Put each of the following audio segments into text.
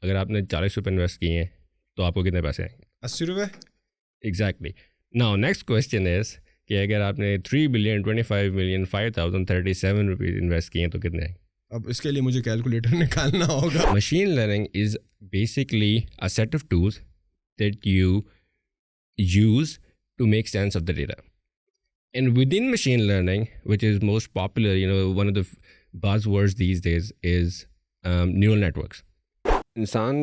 अगर आपने 40 रुपये इन्वेस्ट किए हैं तो आपको कितने पैसे आएंगे? 80 रुपये। Exactly. Now next question is कि अगर आपने 3,25,05,037 रुपीज़ इन्वेस्ट किए हैं तो कितने आएंगे? अब इसके लिए मुझे कैलकुलेटर निकालना होगा। Machine learning is basically a set of tools that you use to make sense of the data. And within machine learning, which is most popular, one of the buzzwords these days is neural networks. इंसान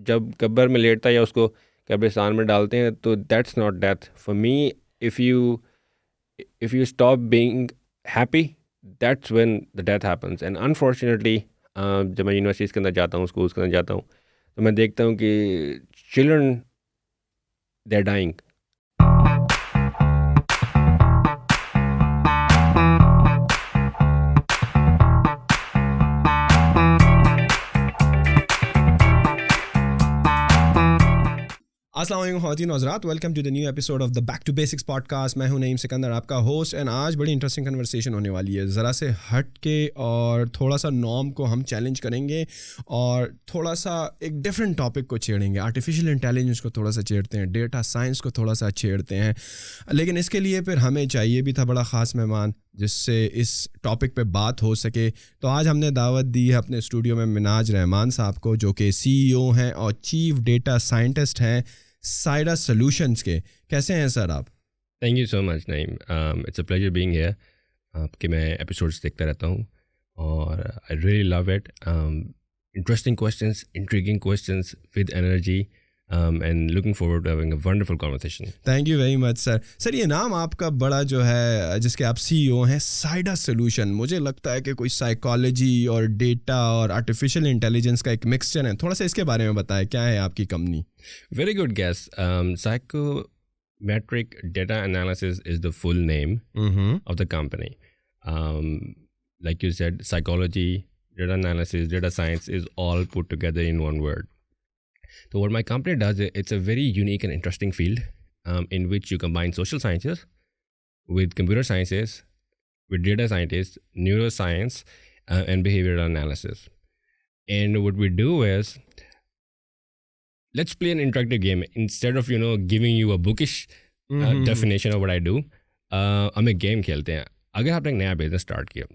जब कब्र में लेटता है या उसको कब्रिस्तान में डालते हैं तो that's not death. For me, if you stop being happy, that's when the death happens. And unfortunately, जब मैं यूनिवर्सिटीज़ के अंदर जाता हूँ, स्कूल्स के अंदर जाता हूँ, तो मैं देखता हूँ कि चिल्ड्रन दे आर डाइंग. अस्सलाम वालेकुम ख़वातीन और हज़रात, welcome to the new episode of the back to basics podcast. मैं हूं नईम सिकंदर, आपका होस्ट. एंड आज बड़ी इंटरेस्टिंग कन्वर्सेशन होने वाली है. ज़रा से हट के और थोड़ा सा नॉर्म को हम चैलेंज करेंगे और थोड़ा सा एक डिफरेंट टॉपिक को छेड़ेंगे. आर्टिफिशियल इंटेलिजेंस को थोड़ा सा छेड़ते हैं, डेटा साइंस को थोड़ा सा छेड़ते हैं. लेकिन इसके लिए फिर हमें चाहिए भी था बड़ा ख़ास मेहमान जिससे इस टॉपिक पे बात हो सके. तो आज हमने दावत दी है अपने स्टूडियो में मिनाज रहमान साहब को, जो कि CEO हैं और चीफ डेटा साइंटिस्ट हैं साइडस सॉल्यूशंस के. कैसे हैं सर आप? Thank you so much Naeem, it's a pleasure being here. आपके मैं एपिसोड्स देखता रहता हूँ और I really love it. Interesting questions, intriguing questions with energy. And looking forward to having a wonderful conversation. Thank you very much sir. Sir ये नाम आपका बड़ा जो है जिसके आप CEO हैं, साइडस सॉल्यूशन, मुझे लगता है कि कोई साइकोलॉजी और डेटा और आर्टिफिशियल इंटेलिजेंस का एक मिक्सचर है. थोड़ा सा इसके बारे में बताएं, क्या है आपकी company? Very good guess. Psychometric Data Analysis is the full name of the company. Like you said, psychology, data analysis, data science is all put together in one word. So what my company does, it's a very unique and interesting field in which you combine social sciences with computer sciences, with data scientists, neuroscience, and behavioral analysis. And what we do is, let's play an interactive game. Instead of, giving you a bookish definition of what I do, हम एक game खेलते हैं. अगर आपने एक नया business start किया,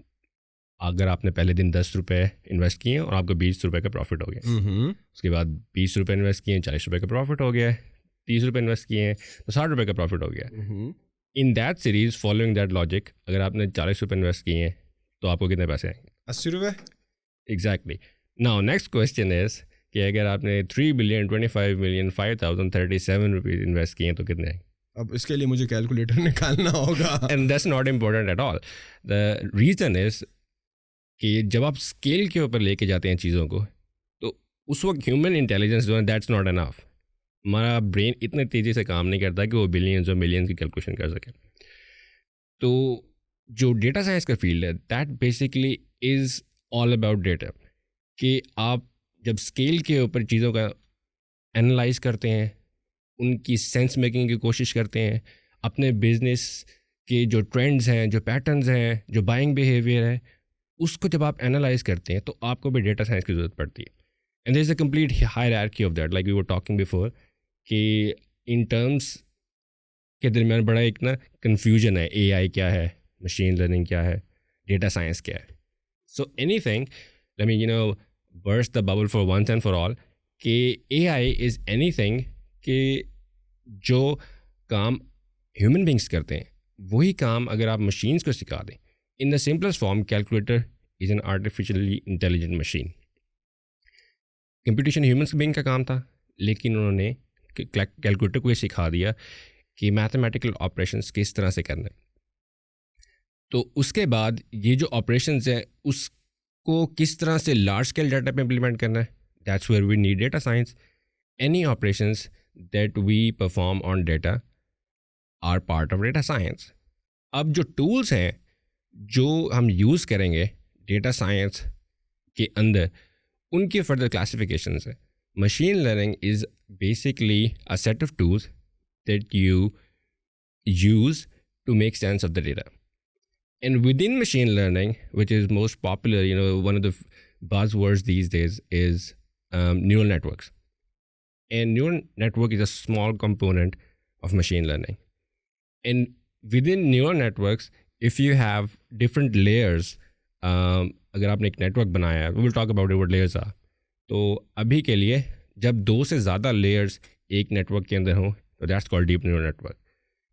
अगर आपने पहले दिन 10 रुपये इन्वेस्ट किए और आपको 20 रुपये का प्रॉफिट हो गया, उसके बाद 20 रुपये इन्वेस्ट किए, 40 रुपये का प्रॉफिट हो गया, 30 रुपये इन्वेस्ट किए तो 60 रुपये का प्रॉफिट हो गया. In that series, following that logic, अगर आपने 40 रुपये इन्वेस्ट किए तो आपको कितने पैसे आएंगे? 80 रुपये. Exactly. Now next question is कि अगर आपने 3,25,05,037 रुपीज़ इन्वेस्ट किए तो कितने आएंगे? अब इसके लिए मुझे कैलकुलेटर निकालना होगा. And that's not important at all. The reason is कि जब आप स्केल के ऊपर लेके जाते हैं चीज़ों को, तो उस वक्त ह्यूमन इंटेलिजेंस जो है, दैट्स नॉट एनफ. हमारा ब्रेन इतने तेज़ी से काम नहीं करता कि वो बिलियंस और मिलियंस की कैलकुलेशन कर सके. तो जो डेटा साइंस का फील्ड है, that basically is all about data. कि आप जब स्केल के ऊपर चीज़ों का एनालाइज करते हैं, उनकी सेंस मेकिंग की कोशिश करते हैं, अपने बिजनेस के जो ट्रेंड्स हैं, जो पैटर्न्स हैं, जो बाइंग बिहेवियर है, उसको जब आप एनालाइज करते हैं तो आपको भी डेटा साइंस की ज़रूरत पड़ती है. And there is a complete hierarchy of that, like we were talking before, कि इन टर्म्स के दरमियान बड़ा एक ना कन्फ्यूजन है. AI क्या है, मशीन लर्निंग क्या है, डेटा साइंस क्या है. So anything, let me burst the bubble for once and for all, कि AI is anything कि जो काम ह्यूमन बींग्स करते हैं वही काम अगर आप मशीन्स को सिखा दें. In the simplest form, calculator is an artificially intelligent machine. Computation humans being का काम था, लेकिन उन्होंने कैलकुलेटर को ये सिखा दिया कि मैथमेटिकल ऑपरेशंस किस तरह से करना है. तो उसके बाद ये जो ऑपरेशंस हैं उसको किस तरह से लार्ज स्केल डाटा पे इम्प्लीमेंट करना है, that's where we need data science. Any operations that we perform on data are part of data science. अब जो टूल्स हैं जो हम यूज़ करेंगे डेटा साइंस के अंदर, उनकी फर्दर क्लासिफिकेशंस है. Machine learning is basically a set of tools that you use to make sense of the data. And within machine learning, which is most popular, one of the buzzwords these days is neural networks. And neural network is a small component of machine learning. And within neural networks, if you have different layers, अगर आपने एक network बनाया है, we will talk about what layers are. तो अभी के लिए जब 2 से ज़्यादा layers एक नेटवर्क के अंदर हों, तो that's called deep neural network.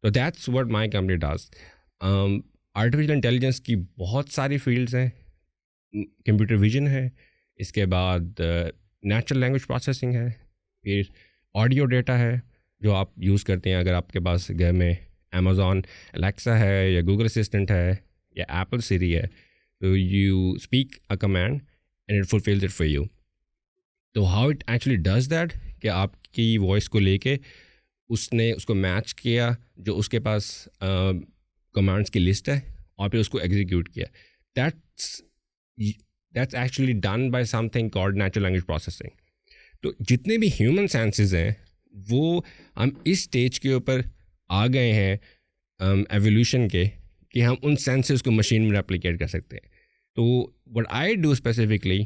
तो that's what my company does. Artificial intelligence की बहुत सारी फील्ड्स हैं. कंप्यूटर विजन है, इसके बाद नेचुरल लैंग्वेज प्रोसेसिंग है, फिर ऑडियो डेटा है जो आप यूज़ करते हैं अगर आपके पास घर में अमेज़ॉन एलेक्सा है या गूगल असिस्टेंट है या एप्पल सिरी है, तो you speak a command and it fulfills it for you. तो how it actually does that कि आपकी वॉइस को लेके उसने उसको मैच किया जो उसके पास कमांड्स की लिस्ट है और फिर उसको एग्जीक्यूट किया. That's actually done by something called natural language processing. तो जितने भी ह्यूमन सेंसेस हैं वो हम इस स्टेज के ऊपर आ गए हैं एवोल्यूशन के कि हम उन सेंसेस को मशीन में रेप्लिकेट कर सकते हैं. तो what I do specifically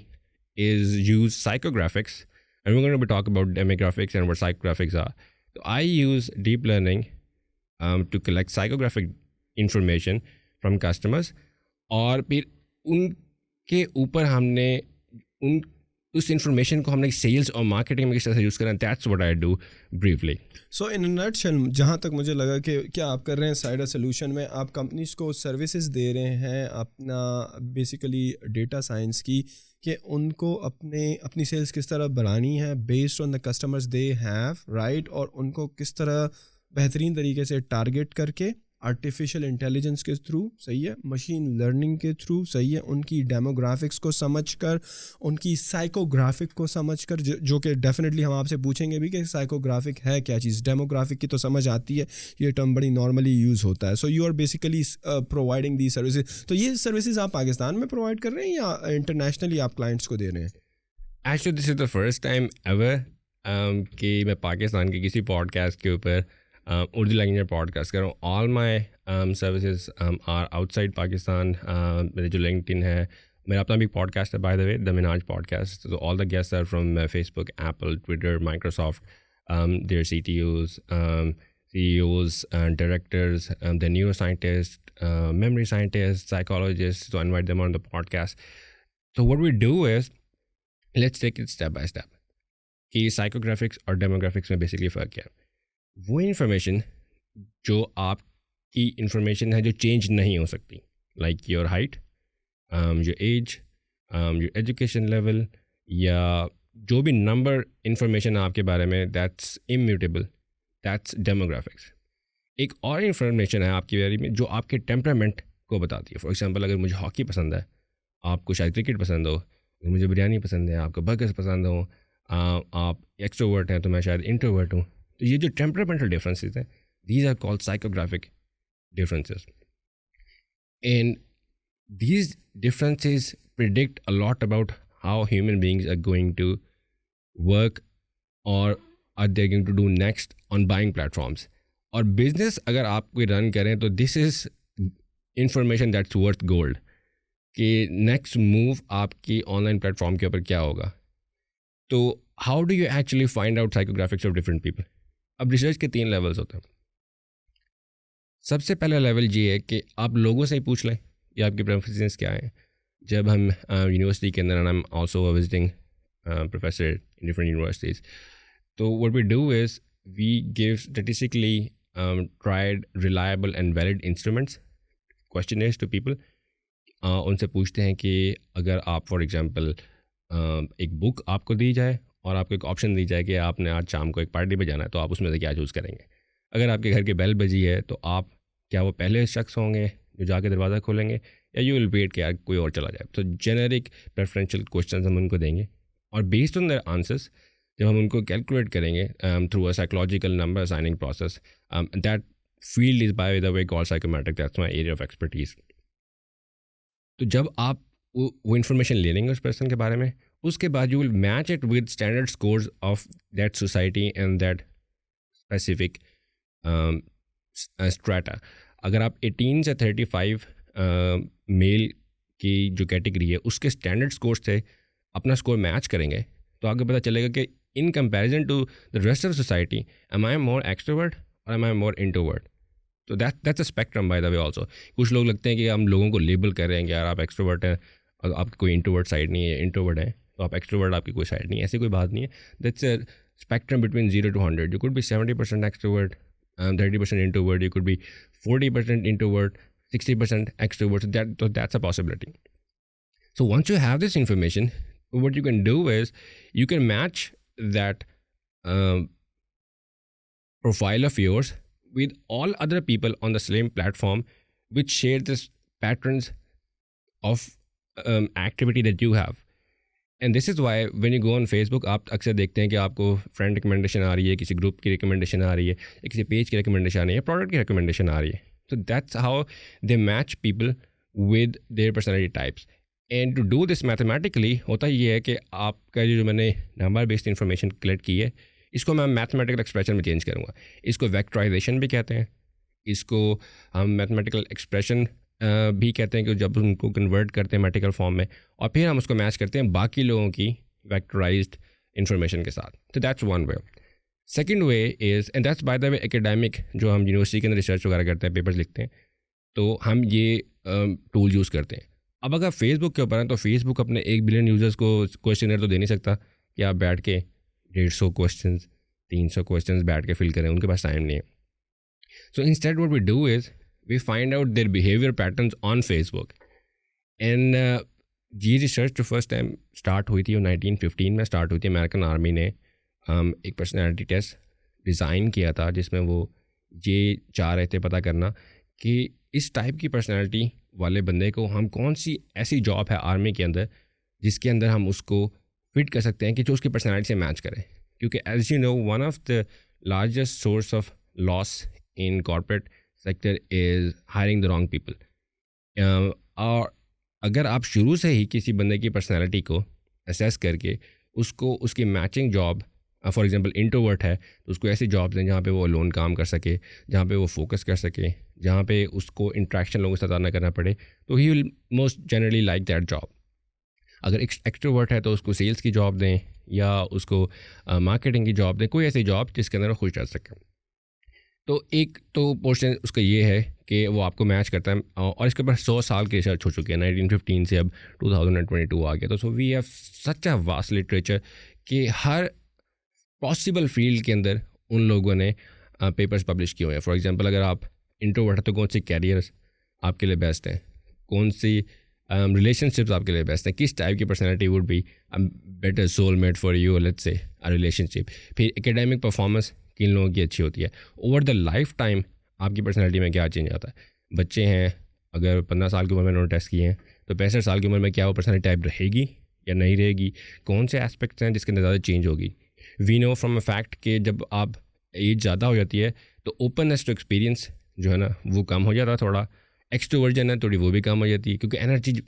is use psychographics and we are going to talk about demographics and what psychographics are. तो I use deep learning to collect psychographic information from customers और फिर उनके ऊपर हमने उस इंफॉर्मेशन को हमने सेल्स और मार्केटिंग में किस तरह से यूज़ करें. That's what I do briefly. So in nutshell जहाँ तक मुझे लगा कि क्या आप कर रहे हैं साइडर सोल्यूशन में, आप कंपनीज को सर्विसेज दे रहे हैं अपना बेसिकली डेटा साइंस की कि उनको अपनी सेल्स किस तरह बढ़ानी है based on the customers they have right, और उनको किस तरह बेहतरीन तरीके से टारगेट करके आर्टिफिशियल इंटेलिजेंस के थ्रू, सही है, मशीन लर्निंग के थ्रू, सही है, उनकी डेमोग्राफिक्स को समझकर, उनकी साइकोग्राफिक को समझकर, जो कि डेफिनेटली हम आपसे पूछेंगे भी कि साइकोग्राफिक है क्या चीज़. डेमोग्राफिक की तो समझ आती है, ये टर्म बड़ी नॉर्मली यूज़ होता है. So you are basically providing the services. तो ये सर्विसेज आप पाकिस्तान में प्रोवाइड कर रहे हैं या इंटरनेशनली आप क्लाइंट्स को दे रहे हैं? Actually this is the first time ever कि मैं पाकिस्तान के किसी पॉडकास्ट के ऊपर उर्दू लैंग्वेज में पॉडकास्ट कर रहा हूँ. All my services are outside Pakistan. मेरे जो लिंक्डइन है, मेरा अपना भी पॉडकास्ट है by the way, the Minaj podcast. तो all the guests are from Facebook, Apple, Twitter, Microsoft, their CTOs, CEOs, directors, the neuroscientists, memory scientists, psychologists, to invite them on the podcast. So what we do is, let's take it step by step. कि psychographics और demographics में basically फ़र्क क्या है. वो information जो आपकी information है जो चेंज नहीं हो सकती, like your height, your age, your education level, या जो भी नंबर इन्फॉर्मेशन है आपके बारे में, दैट्स इम्यूटेबल, दैट्स डेमोग्राफिक्स. एक और इन्फॉर्मेशन है आपके बारे में जो आपके टेम्परामेंट को बताती है. फॉर एग्जांपल, अगर मुझे हॉकी पसंद है, आपको शायद क्रिकेट पसंद हो, मुझे बिरयानी पसंद है, आपको बर्गर्स पसंद हो, आप एक्सट्रोवर्ट हैं तो मैं शायद इंट्रोवर्ट हूँ. तो ये जो टेम्परामेंटल डिफरेंसेस हैं, these are called psychographic differences. And these differences predict a lot about how human beings are going to work or are they going to do next on buying platforms. और business अगर आप कोई run करें तो this is information that's worth gold कि next move आपकी online platform के ऊपर क्या होगा. तो how do you actually find out psychographics of different people? अब रिसर्च के 3 लेवल्स होते हैं. सबसे पहला लेवल ये है कि आप लोगों से ही पूछ लें कि आपकी प्रेफरेंसेस क्या हैं. जब हम यूनिवर्सिटी के अंदर, I am also visiting professor in different universities, तो what we do is we give statistically tried, reliable and valid instruments, questionnaires to people. उनसे पूछते हैं कि अगर आप फॉर एग्जांपल एक बुक आपको दी जाए और आपको एक ऑप्शन दी जाए कि आपने आज शाम को एक पार्टी पे जाना है, तो आप उसमें से क्या चूज़ करेंगे. अगर आपके घर की बेल बजी है तो आप क्या वो पहले शख्स होंगे जो जाके दरवाज़ा खोलेंगे, या यू विल वेट कि यार कोई और चला जाए. तो जेनेरिक प्रेफरेंशियल क्वेश्चन हम उनको देंगे और बेस्ड ऑन देयर आंसर्स जब हम उनको कैलकुलेट करेंगे through a psychological number assigning process, that field is by the way called psychometric. That's my area of expertise. तो जब आप वो इन्फॉर्मेशन ले लेंगे उस पर्सन के बारे में, उसके बाद you will match it with standard scores of that society and that specific strata. अगर आप 18 से 35 मेल की जो कैटेगरी है उसके स्टैंडर्ड स्कोर से अपना स्कोर मैच करेंगे तो आपको पता चलेगा कि in comparison to the rest of society am I more extrovert और एम आई मोर इंट्रोवर्ट. तो that's a spectrum by the way also. कुछ लोग लगते हैं कि हम लोगों को लेबल कर रहे हैं कि यार आप एक्सट्रोवर्ट हैं और आपकी कोई इंट्रोवर्ट साइड नहीं है, इंट्रोवर्ट है तो आप एक्सट्रोवर्ट, आपकी कोई साइड नहीं है. ऐसी कोई बात नहीं है. That's a spectrum between 0 to 100. You could be 70% extrovert, 30% introvert. You could be 40% introvert, 60% extrovert. So that's a possibility. So once you have this information, what you can do is you can match that profile of yours with all other people on the same platform which share this patterns of activity that you have. And this is why when you go on Facebook आप अक्सर देखते हैं कि आपको friend recommendation आ रही है, किसी group की रिकमेंडेशन आ रही है, या किसी पेज की रिकमेंडेशन आ रही है, प्रोडक्ट की रिकमेंडेशन आ रही है. तो that's how they match people with their personality types. And to do this mathematically होता ये है कि आपका जो मैंने नंबर बेस्ड इन्फॉर्मेशन कलेक्ट की है, इसको मैं मैथमेटिकल एक्सप्रेशन में चेंज करूँगा. इसको वेक्टराइजेशन भी कहते हैं, इसको हम मैथमेटिकल एक्सप्रेशन भी कहते हैं कि जब उनको कन्वर्ट करते हैं मैट्रिकल फॉर्म में और फिर हम उसको मैच करते हैं बाकी लोगों की वेक्टराइज्ड इन्फॉर्मेशन के साथ. तो that's one way. Second way is, and that's bye the way academic, जो हम यूनिवर्सिटी के अंदर रिसर्च वगैरह करते हैं, पेपर्स लिखते हैं, तो हम ये टूल यूज़ करते हैं. अब अगर फेसबुक के ऊपर है तो फेसबुक अपने 1 बिलियन यूज़र्स को क्वेश्चनर तो दे नहीं सकता कि आप बैठ के 150 क्वेश्चन 300 क्वेश्चन बैठ के फिल करें, उनके पास टाइम नहीं है. So instead what we do is we find out their behavior patterns on Facebook. And ये रिसर्च जो फर्स्ट टाइम स्टार्ट हुई थी वो 1915 में स्टार्ट हुई थी. अमेरिकन आर्मी ने एक पर्सनैलिटी टेस्ट डिज़ाइन किया था जिसमें वो ये चाह रहे थे पता करना कि इस टाइप की पर्सनैलिटी वाले बंदे को हम कौन सी ऐसी जॉब है आर्मी के अंदर जिसके अंदर हम उसको फिट कर सकते हैं कि जो उसकी पर्सनैलिटी से मैच करे. क्योंकि as you know one of the largest source of loss in corporate sector is hiring the wrong people. और अगर आप शुरू से ही किसी बंदे की पर्सनैलिटी को असेस करके उसको उसकी matching job, for example introvert है तो उसको ऐसी जॉब दें जहाँ पे वो लोन काम कर सके, जहाँ पे वो फोकस कर सके, जहाँ पे उसको इंट्रैक्शन लोगों के साथ ना करना पड़े, तो he will most generally like that job. अगर एक्सट्रोवर्ट है तो उसको सेल्स की जॉब दें या उसको मार्केटिंग की जॉब दें, कोई ऐसी जॉब जिसके अंदर वो खुश रह सके. तो एक तो पोर्शन उसका ये है कि वो आपको मैच करता है और इसके ऊपर 100 साल की रिसर्च हो चुकी है. 1915 से अब 2022 आ गया. तो so we have such a vast literature कि हर पॉसिबल फील्ड के अंदर उन लोगों ने पेपर्स पब्लिश किए हुए हैं. फॉर एग्जांपल अगर आप इंट्रोवर्ट है तो कौन सी कैरियर्स आपके लिए बेस्ट हैं, कौन सी रिलेशनशिप्स आपके लिए बेस्ट हैं, किस टाइप की personality would be better soulmate for you, let's say a relationship. फिर एकेडमिक परफॉर्मेंस किन लोगों की अच्छी होती है. ओवर द लाइफ टाइम आपकी पर्सनैलिटी में क्या चेंज आता है. बच्चे हैं, अगर 15 साल की उम्र में उन्होंने टेस्ट किए हैं तो 65 साल की उम्र में क्या वो पर्सनैलिटी टाइप रहेगी या नहीं रहेगी, कौन से एस्पेक्ट्स हैं जिसके अंदर ज़्यादा चेंज होगी. We know from a fact कि जब आप एज ज़्यादा हो जाती है तो ओपननेस टू एक्सपीरियंस जो है ना वो कम हो जाता है. थोड़ा एक्सट्रोवर्जन है थोड़ी वो भी कम हो जाती है क्योंकि एनर्जी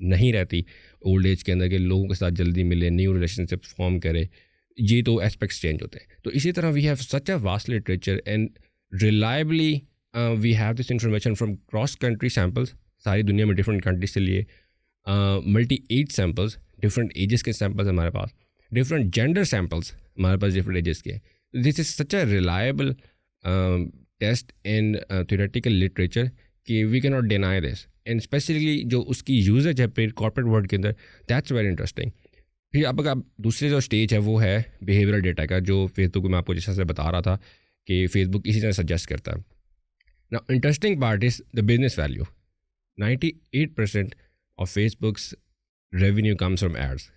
नहीं रहती ओल्ड एज के अंदर के लोगों के साथ जल्दी मिले, न्यू रिलेशनशिप फॉर्म करे. ये तो एस्पेक्ट्स चेंज होते हैं. तो इसी तरह we have such a vast literature and reliably we have this information from cross country samples, सारी दुनिया में डिफरेंट कंट्रीज से लिए, multi age samples, different ages के सैम्पल्स हमारे पास, डिफरेंट जेंडर सैम्पल्स हमारे पास डिफरेंट एजेस के. This is such a reliable test in theoretical literature कि we can not deny this. And specifically जो उसकी यूजेज है फिर कॉर्पोरेट वर्ल्ड के अंदर, दैट्स वेरी इंटरेस्टिंग. फिर अब दूसरे जो स्टेज है वो है बिहेवियरल डेटा का, जो फेसबुक में आपको जिस तरह से बता रहा था कि फेसबुक इसी तरह सजेस्ट करता है. Now interesting part is the business value. 98% of Facebook's revenue comes from ads,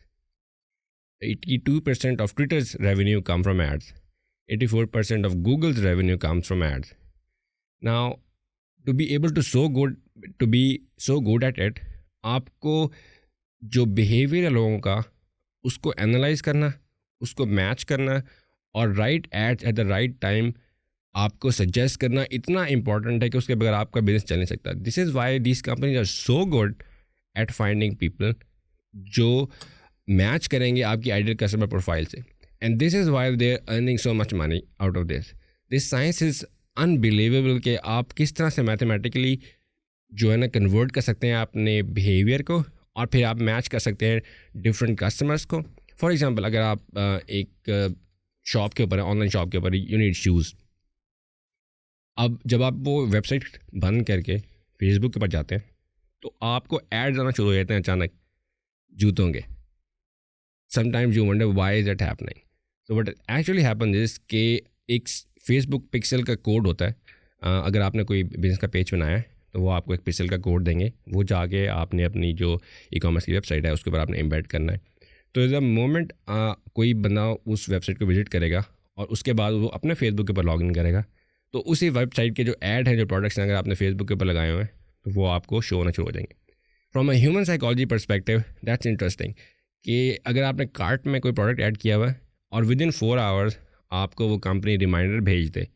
82% of Twitter's revenue come from ads, 84% of Google's revenue comes from ads. Now to be able to be so good at it, आपको जो behaviour है लोगों का उसको analyse करना, उसको match करना और right ads at the right time आपको सजेस्ट करना इतना इंपॉर्टेंट है कि उसके बगैर आपका बिजनेस चल नहीं सकता. This is why these companies are so good at finding people जो मैच करेंगे आपकी आइडियल कस्टमर प्रोफाइल से. And this is why they are earning so much money out of this. This science is unbelievable कि आप किस तरह से mathematically जो है ना कन्वर्ट कर सकते हैं अपने बिहेवियर को और फिर आप मैच कर सकते हैं डिफरेंट कस्टमर्स को फॉर एग्जांपल अगर आप एक शॉप के ऊपर है, ऑनलाइन शॉप के ऊपर, यू नीड शूज़। अब जब आप वो वेबसाइट बंद करके फेसबुक के ऊपर जाते हैं तो आपको एड्स आना शुरू हो जाते हैं अचानक जूतों के। Sometimes you wonder why is that happening. So what actually happen is कि एक फेसबुक पिक्सल का कोड होता है। अगर आपने कोई बिजनेस का पेज बनाया है तो वो आपको एक पिक्सल का कोड देंगे, वो जाके आपने अपनी जो ई कॉमर्स की वेबसाइट है उसके ऊपर आपने एम्बेड करना है। तो द मोमेंट कोई बंदा उस वेबसाइट को विजिट करेगा और उसके बाद वो अपने फेसबुक के ऊपर लॉगिन करेगा, तो उसी वेबसाइट के जो ऐड हैं, जो प्रोडक्ट्स हैं, अगर आपने फेसबुक के ऊपर लगाए हुए हैं तो वो आपको शो होना शुरू हो जाएंगे। From a human psychology perspective that's interesting कि अगर आपने कार्ट में कोई प्रोडक्ट ऐड किया हुआ है और विद इन 4 आवर्स आपको वो कंपनी रिमाइंडर भेज दे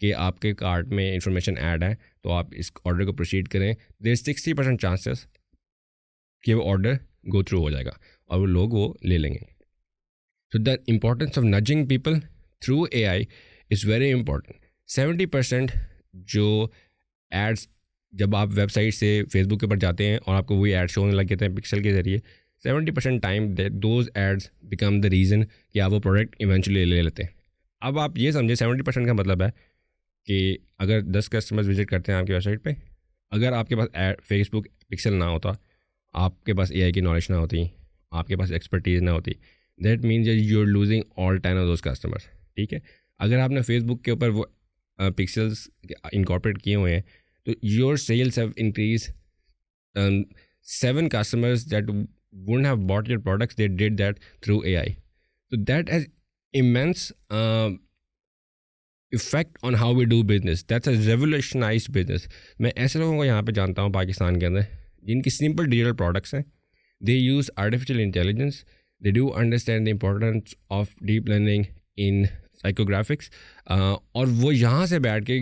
कि आपके कार्ट में इंफॉर्मेशन ऐड है तो आप इस ऑर्डर को प्रोसीड करें, देयर 60% चांसेस कि वो ऑर्डर गो थ्रू हो जाएगा और वो लोग वो ले लेंगे। So the importance of nudging people through AI is very important. 70% जो एड्स जब आप वेबसाइट से फेसबुक के ऊपर जाते हैं और आपको वही एड शो होने लग जाते हैं पिक्सल के ज़रिए, 70% time those ads become the reason कि आप वो प्रोडक्ट इवेंचुअली ले लेते हैं। अब आप ये समझे 70% का मतलब है कि अगर 10 कस्टमर्स विजिट करते हैं आपकी वेबसाइट पे, अगर आपके पास फेसबुक पिक्सल ना होता, आपके पास AI की नॉलेज ना होती, आपके पास एक्सपर्टीज़ ना होती, that means you are losing all 10 of those customers. ठीक है, अगर आपने फेसबुक के ऊपर वो पिक्सल्स इनकॉर्पोरेट किए हुए हैं तो your cells have increase 7 customers that wouldn't have bought your products, they did that through AI. So that has immense effect on how we do business. That's a revolutionized business. मैं ऐसे लोगों को यहाँ पे जानता हूँ पाकिस्तान के अंदर जिनकी सिंपल डिजिटल प्रोडक्ट्स हैं, they use artificial intelligence, they do understand the importance of deep learning in psychographics, और वो यहाँ से बैठ के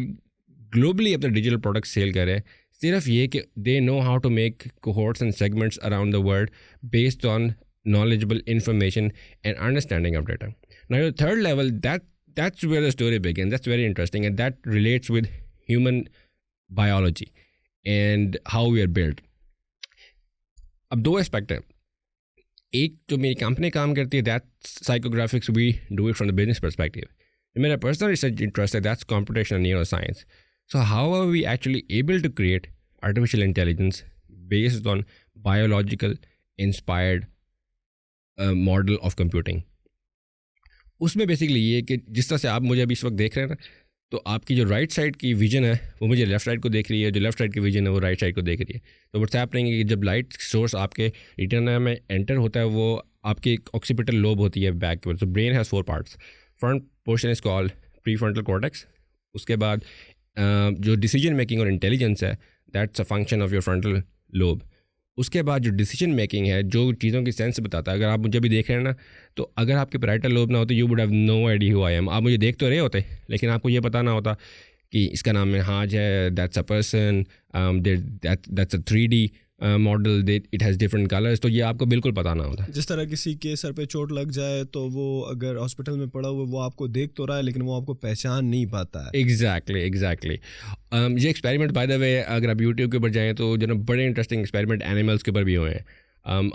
ग्लोबली अपने डिजिटल प्रोडक्ट सेल कर रहे हैं। सिर्फ ये कि they know how to make cohorts and segments around the world based on knowledgeable information and understanding of data. Now your third level, that's where the story begins. That's very interesting and that relates with human biology and how we are built. अब 2 aspect हैं। एक जो मेरी company काम करती है that's psychographics, we do it from the business perspective. मेरा personal research interest है that's computational neuroscience. So how are we actually able to create artificial intelligence based on biological inspired model of computing. उसमें basically ये कि जिस तरह से आप मुझे अभी इस वक्त देख रहे हैं ना, तो आपकी जो राइट साइड की विजन है वो मुझे लेफ्ट साइड को देख रही है, जो लेफ्ट साइड की विजन है वो राइट साइड को देख रही है। तो व्हाट्स हैपनिंग कि जब लाइट सोर्स आपके रिटर्न में एंटर होता है वो आपकी ऑक्सीपिटल लोब होती है बैक की। तो brain has 4 parts. Front portion is called prefrontal cortex. उसके बाद जो डिसीजन मेकिंग और इंटेलिजेंस है that's a function of your frontal lobe. उसके बाद जो डिसीजन मेकिंग है, जो चीज़ों की सेंस बताता है, अगर आप मुझे भी देख रहे हैं ना, तो अगर आपके पैराइटल लोब ना होते you would have no idea who I am. आप मुझे देख तो रहे होते लेकिन आपको ये पता ना होता कि इसका नाम है हाज है, that's a person, that's a 3D model, it has different colours, तो ये आपको बिल्कुल पता ना होता। जिस तरह किसी के सर पे चोट लग जाए तो वो अगर हॉस्पिटल में पड़ा हुआ वो आपको देख तो रहा है लेकिन वो आपको पहचान नहीं पाता है। एग्जैक्टली। ये एक्सपेरिमेंट बाय द वे अगर आप यूट्यूब के ऊपर जाएँ तो जो ना बड़े इंटरेस्टिंग एक्सपेरिमेंट एनिमल्स के ऊपर भी हुए हैं।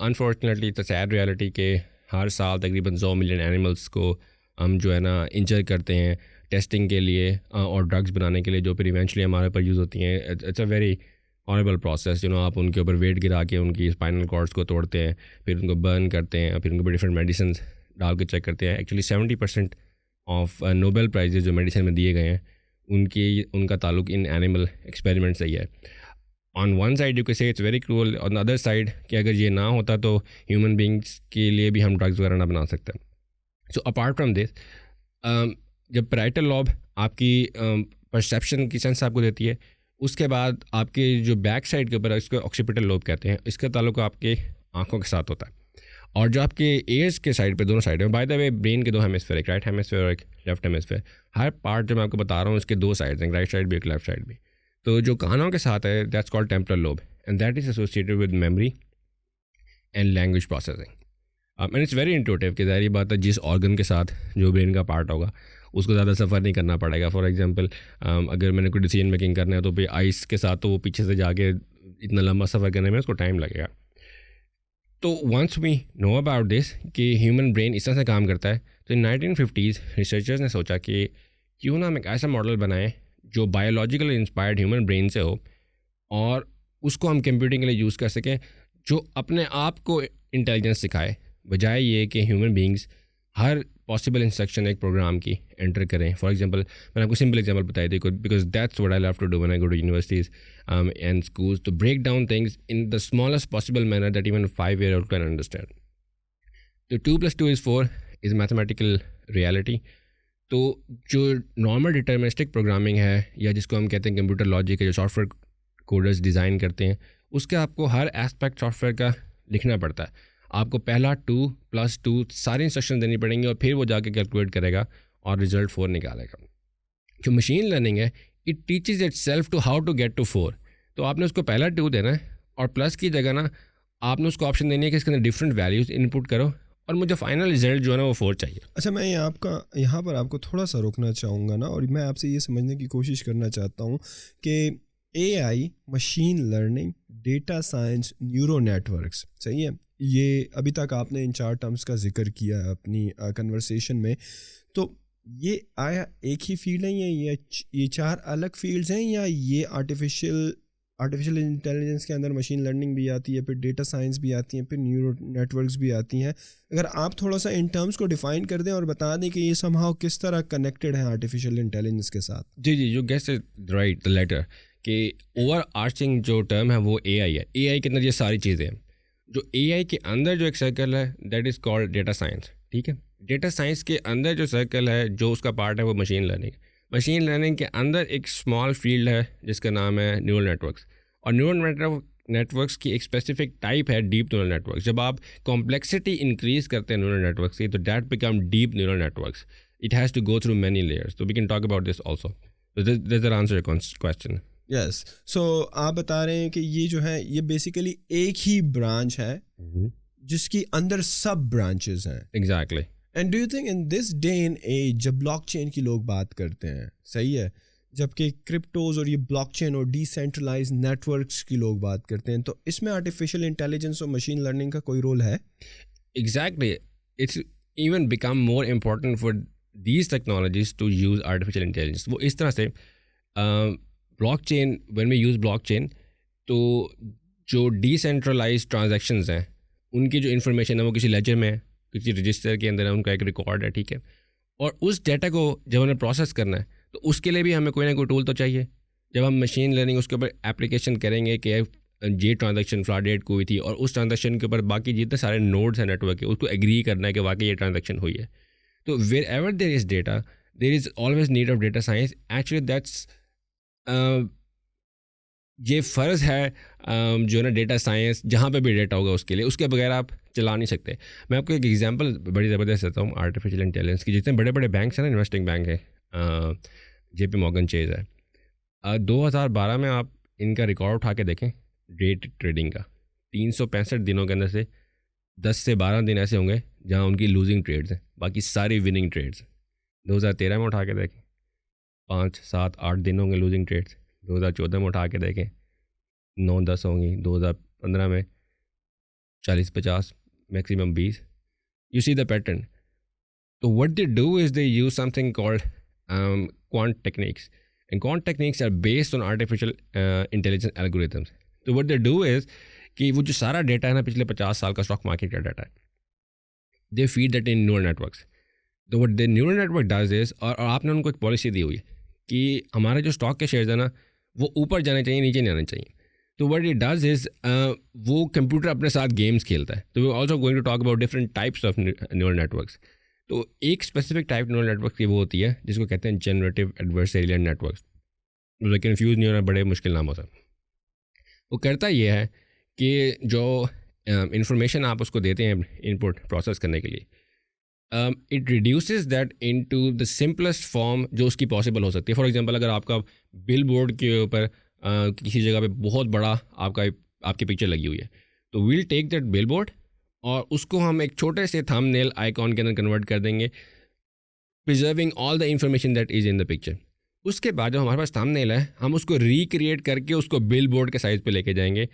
अनफॉर्चुनेटली इट्स सैड रियलिटी के हर साल तकरीबन 100 मिलियन एनिमल्स को हम जो है ना इंजर करते हैं टेस्टिंग के लिए और ड्रग्स बनाने के लिए, जो फिर इवेंचुअली हमारे ऊपर यूज़ होती हैं। It's a very horrible process. आप उनके ऊपर वेट गिरा के उनकी स्पाइनल कॉर्ड्स को तोड़ते हैं, फिर उनको बर्न करते हैं, फिर उनको डिफरेंट मेडिसिन डाल के चेक करते हैं। एक्चुअली 70% ऑफ नोबेल प्राइजेज जो मेडिसिन में दिए गए हैं उनका ताल्लुक इन एनिमल एक्सपेरिमेंट से ही है। On one side you can say it's very cruel, on the other side कि अगर ये ना होता तो ह्यूमन बींग्स के लिए भी हम ड्रग्स वगैरह ना बना सकते। सो अपार्ट फ्राम दिस, जब पैराइटल लॉब आपकी परसेप्शन की सेंस आपको देती है, उसके बाद आपके जो बैक साइड के ऊपर इसको ऑक्सीपिटल लोब कहते हैं, इसका ताल्लुक आपके आंखों के साथ होता है। और जो आपके एयर्स के साइड पे दोनों साइड में, बाय द वे ब्रेन के 2 हेमिस्फेयर, एक राइट हेमिस्फेयर और एक लेफ्ट हेमिस्फेयर। हर पार्ट जो मैं आपको बता रहा हूँ इसके 2 साइड्स हैं, राइट साइड भी एक लेफ्ट साइड भी। तो जो कानों के साथ है that's called temporal lobe and that is associated with memory and language processing. And it's very intuitive कि ज़ाहिर बात है जिस ऑर्गन के साथ जो ब्रेन का पार्ट होगा उसको ज़्यादा सफ़र नहीं करना पड़ेगा। फॉर एग्जांपल अगर मैंने कोई डिसीजन मेकिंग करना है तो फिर आइस के साथ तो वो पीछे से जाके इतना लंबा सफ़र करने में उसको टाइम लगेगा। तो once we know about this कि ह्यूमन ब्रेन इस तरह से काम करता है, तो इन 1950s रिसर्चर्स ने सोचा कि क्यों ना हम एक ऐसा मॉडल बनाएं जो बायोलॉजिकली इंस्पायर्ड ह्यूमन ब्रेन से हो और उसको हम कंप्यूटिंग के लिए यूज़ कर सकें, जो अपने आप को इंटेलिजेंस सिखाए, बजाय ये कि ह्यूमन बींग्स हर पॉसिबल इंस्ट्रक्शन एक प्रोग्राम की एंटर करें. फॉर एग्जांपल मैंने आपको सिंपल एग्जांपल बताई थी, because that's what I love to do when I go to universities and schools, to break down things in the smallest possible manner that even 5-year-old can understand. तो 2+2=4 is mathematical reality. तो जो normal deterministic programming है, या जिसको हम कहते हैं computer logic है, जो सॉफ्टवेयर कोडर्स डिज़ाइन करते हैं, उसके आपको हर एस्पेक्ट सॉफ्टवेयर का लिखना पड़ता है. आपको पहला 2+2 सारी इंस्ट्रक्शन देनी पड़ेंगी और फिर वो जाके कैलकुलेट करेगा और रिजल्ट 4 निकालेगा. जो मशीन लर्निंग है, it teaches itself to how to get to 4. तो आपने उसको पहला 2 देना है और प्लस की जगह ना आपने उसको ऑप्शन देनी है कि इसके अंदर डिफरेंट वैल्यूज़ इनपुट करो और मुझे फाइनल रिजल्ट जो है ना वो 4 चाहिए. अच्छा, मैं यहाँ पर आपको थोड़ा सा रोकना चाहूँगा ना, और मैं आपसे ये समझने की कोशिश करना चाहता हूँ कि AI, machine learning, data science, neuro networks, सही है, ये अभी तक आपने इन 4 टर्म्स का जिक्र किया है अपनी कन्वर्सेशन में. तो ये आया एक ही फील्ड है, या ये 4 अलग फील्ड्स हैं, या ये आर्टिफिशियल इंटेलिजेंस के अंदर मशीन लर्निंग भी आती है, फिर डेटा साइंस भी आती है, फिर न्यूरो नेटवर्क्स भी आती हैं? अगर आप थोड़ा सा इन टर्म्स को डिफाइन कर दें और बता दें कि ये समहाउ किस तरह कनेक्टेड है आर्टिफिशियल इंटेलिजेंस के साथ. जी, you guess it right, the latter कि ओवर आर्चिंग जो टर्म है वो AI है. AI के अंदर ये सारी चीज़ें हैं. जो AI के अंदर जो एक सर्कल है that is called data science. ठीक है, डेटा साइंस के अंदर जो सर्कल है, जो उसका पार्ट है, वो मशीन लर्निंग. मशीन लर्निंग के अंदर एक स्मॉल फील्ड है जिसका नाम है न्यूरल नेटवर्क्स. और न्यूरल नेटवर्क्स की एक स्पेसिफिक टाइप है डीप न्यूरल नेटवर्क्स. जब आप कॉम्प्लेक्सिटी इंक्रीज करते हैं न्यूरल नेटवर्क्स की, तो that become deep neural networks. It has to go through many layers. तो we can talk about this also. This is answer question. Yes, so आप बता रहे हैं कि ये जो है ये बेसिकली एक ही ब्रांच है जिसकी अंदर सब ब्रांचेस हैं. Exactly. And do you think in this day and age जब ब्लॉकचेन की लोग बात करते हैं, सही है, जबकि क्रिप्टोज और ये ब्लॉकचेन और डिसेंट्रलाइज्ड नेटवर्क्स की लोग बात करते हैं, तो इसमें आर्टिफिशियल इंटेलिजेंस और मशीन लर्निंग का कोई रोल है? Exactly. It's even become more important for these technologies to use artificial intelligence. वो इस तरह से blockchain, when we use blockchain, तो जो डिसेंट्रलाइज्ड ट्रांजैक्शंस हैं उनकी जो इन्फॉर्मेशन है वो किसी लेजर में है, किसी रजिस्टर के अंदर है, उनका एक रिकॉर्ड है. ठीक है, और उस डेटा को जब हमें प्रोसेस करना है तो उसके लिए भी हमें कोई ना कोई टूल तो चाहिए. जब हम मशीन लर्निंग उसके ऊपर एप्लीकेशन करेंगे कि ये ट्रांजैक्शन फ्लॉड डेट को हुई थी और उस ट्रांजैक्शन के ऊपर बाकी जितने सारे नोड्स हैं नेटवर्क के, उसको एग्री करना है कि वाकई ये ट्रांजैक्शन हुई है. तो wherever there is data, there is always need of data science. Actually that's ये फ़र्ज़ है जो है ना डेटा साइंस, जहाँ पे भी डेटा होगा उसके लिए, उसके बगैर आप चला नहीं सकते. मैं आपको एक एग्जांपल बड़ी ज़बरदस्त देता हूँ आर्टिफिशियल इंटेलिजेंस की. जितने बड़े बड़े बैंक्स हैं ना, इन्वेस्टिंग बैंक है, JP Morgan Chase है, 2012 में आप इनका रिकॉर्ड उठा के देखें डे ट्रेडिंग का, 365 दिनों के अंदर से 10 से 12 दिन ऐसे होंगे जहाँ उनकी लूजिंग ट्रेड्स हैं, बाकी सारी विनिंग ट्रेड्स. 2013 में उठा के देखें 5, 7, 8 दिन होंगे लूजिंग ट्रेड्स. 2014 में उठा के देखें 9-10 होंगी. 2015 में 40-50, maximum 20. You see the pattern. तो what they do is they use something called quant techniques, and quant techniques are based on artificial intelligence algorithms. तो what they do is कि वो जो सारा डेटा है ना पिछले 50 साल का स्टॉक मार्केट का डाटा है, they feed that in neural networks. तो what the neural network does is, और आपने उनको एक पॉलिसी दी हुई है कि हमारे जो स्टॉक के शेयर्स है ना वो ऊपर जाने चाहिए, नीचे नहीं आने चाहिए. तो what it does is वो कंप्यूटर अपने साथ गेम्स खेलता है. तो we are also going to talk about different types of neural networks. तो एक स्पेसिफिक टाइप न्यूरल नेटवर्क की वो होती है जिसको कहते हैं जनरेटिव एडवर्सेरियल नेटवर्क्स. लेकिन कन्फ्यूज नहीं होना, बड़े मुश्किल नाम होता है. वो करता ये है कि जो इंफॉर्मेशन आप उसको देते हैं इनपुट प्रोसेस करने के लिए, it reduces that into the simplest form जो उसकी पॉसिबल हो सकती है. फॉर एग्जांपल, अगर आपका बिल बोर्ड के ऊपर किसी जगह पे बहुत बड़ा आपकी पिक्चर लगी हुई है, तो we'll take that billboard और उसको हम एक छोटे से थंबनेल आइकॉन के अंदर कन्वर्ट कर देंगे, preserving all the information that is in the picture. उसके बाद जो हमारे पास थंबनेल है, हम उसको रिक्रिएट करके उसको बिल बोर्ड के साइज़ पे लेके जाएंगे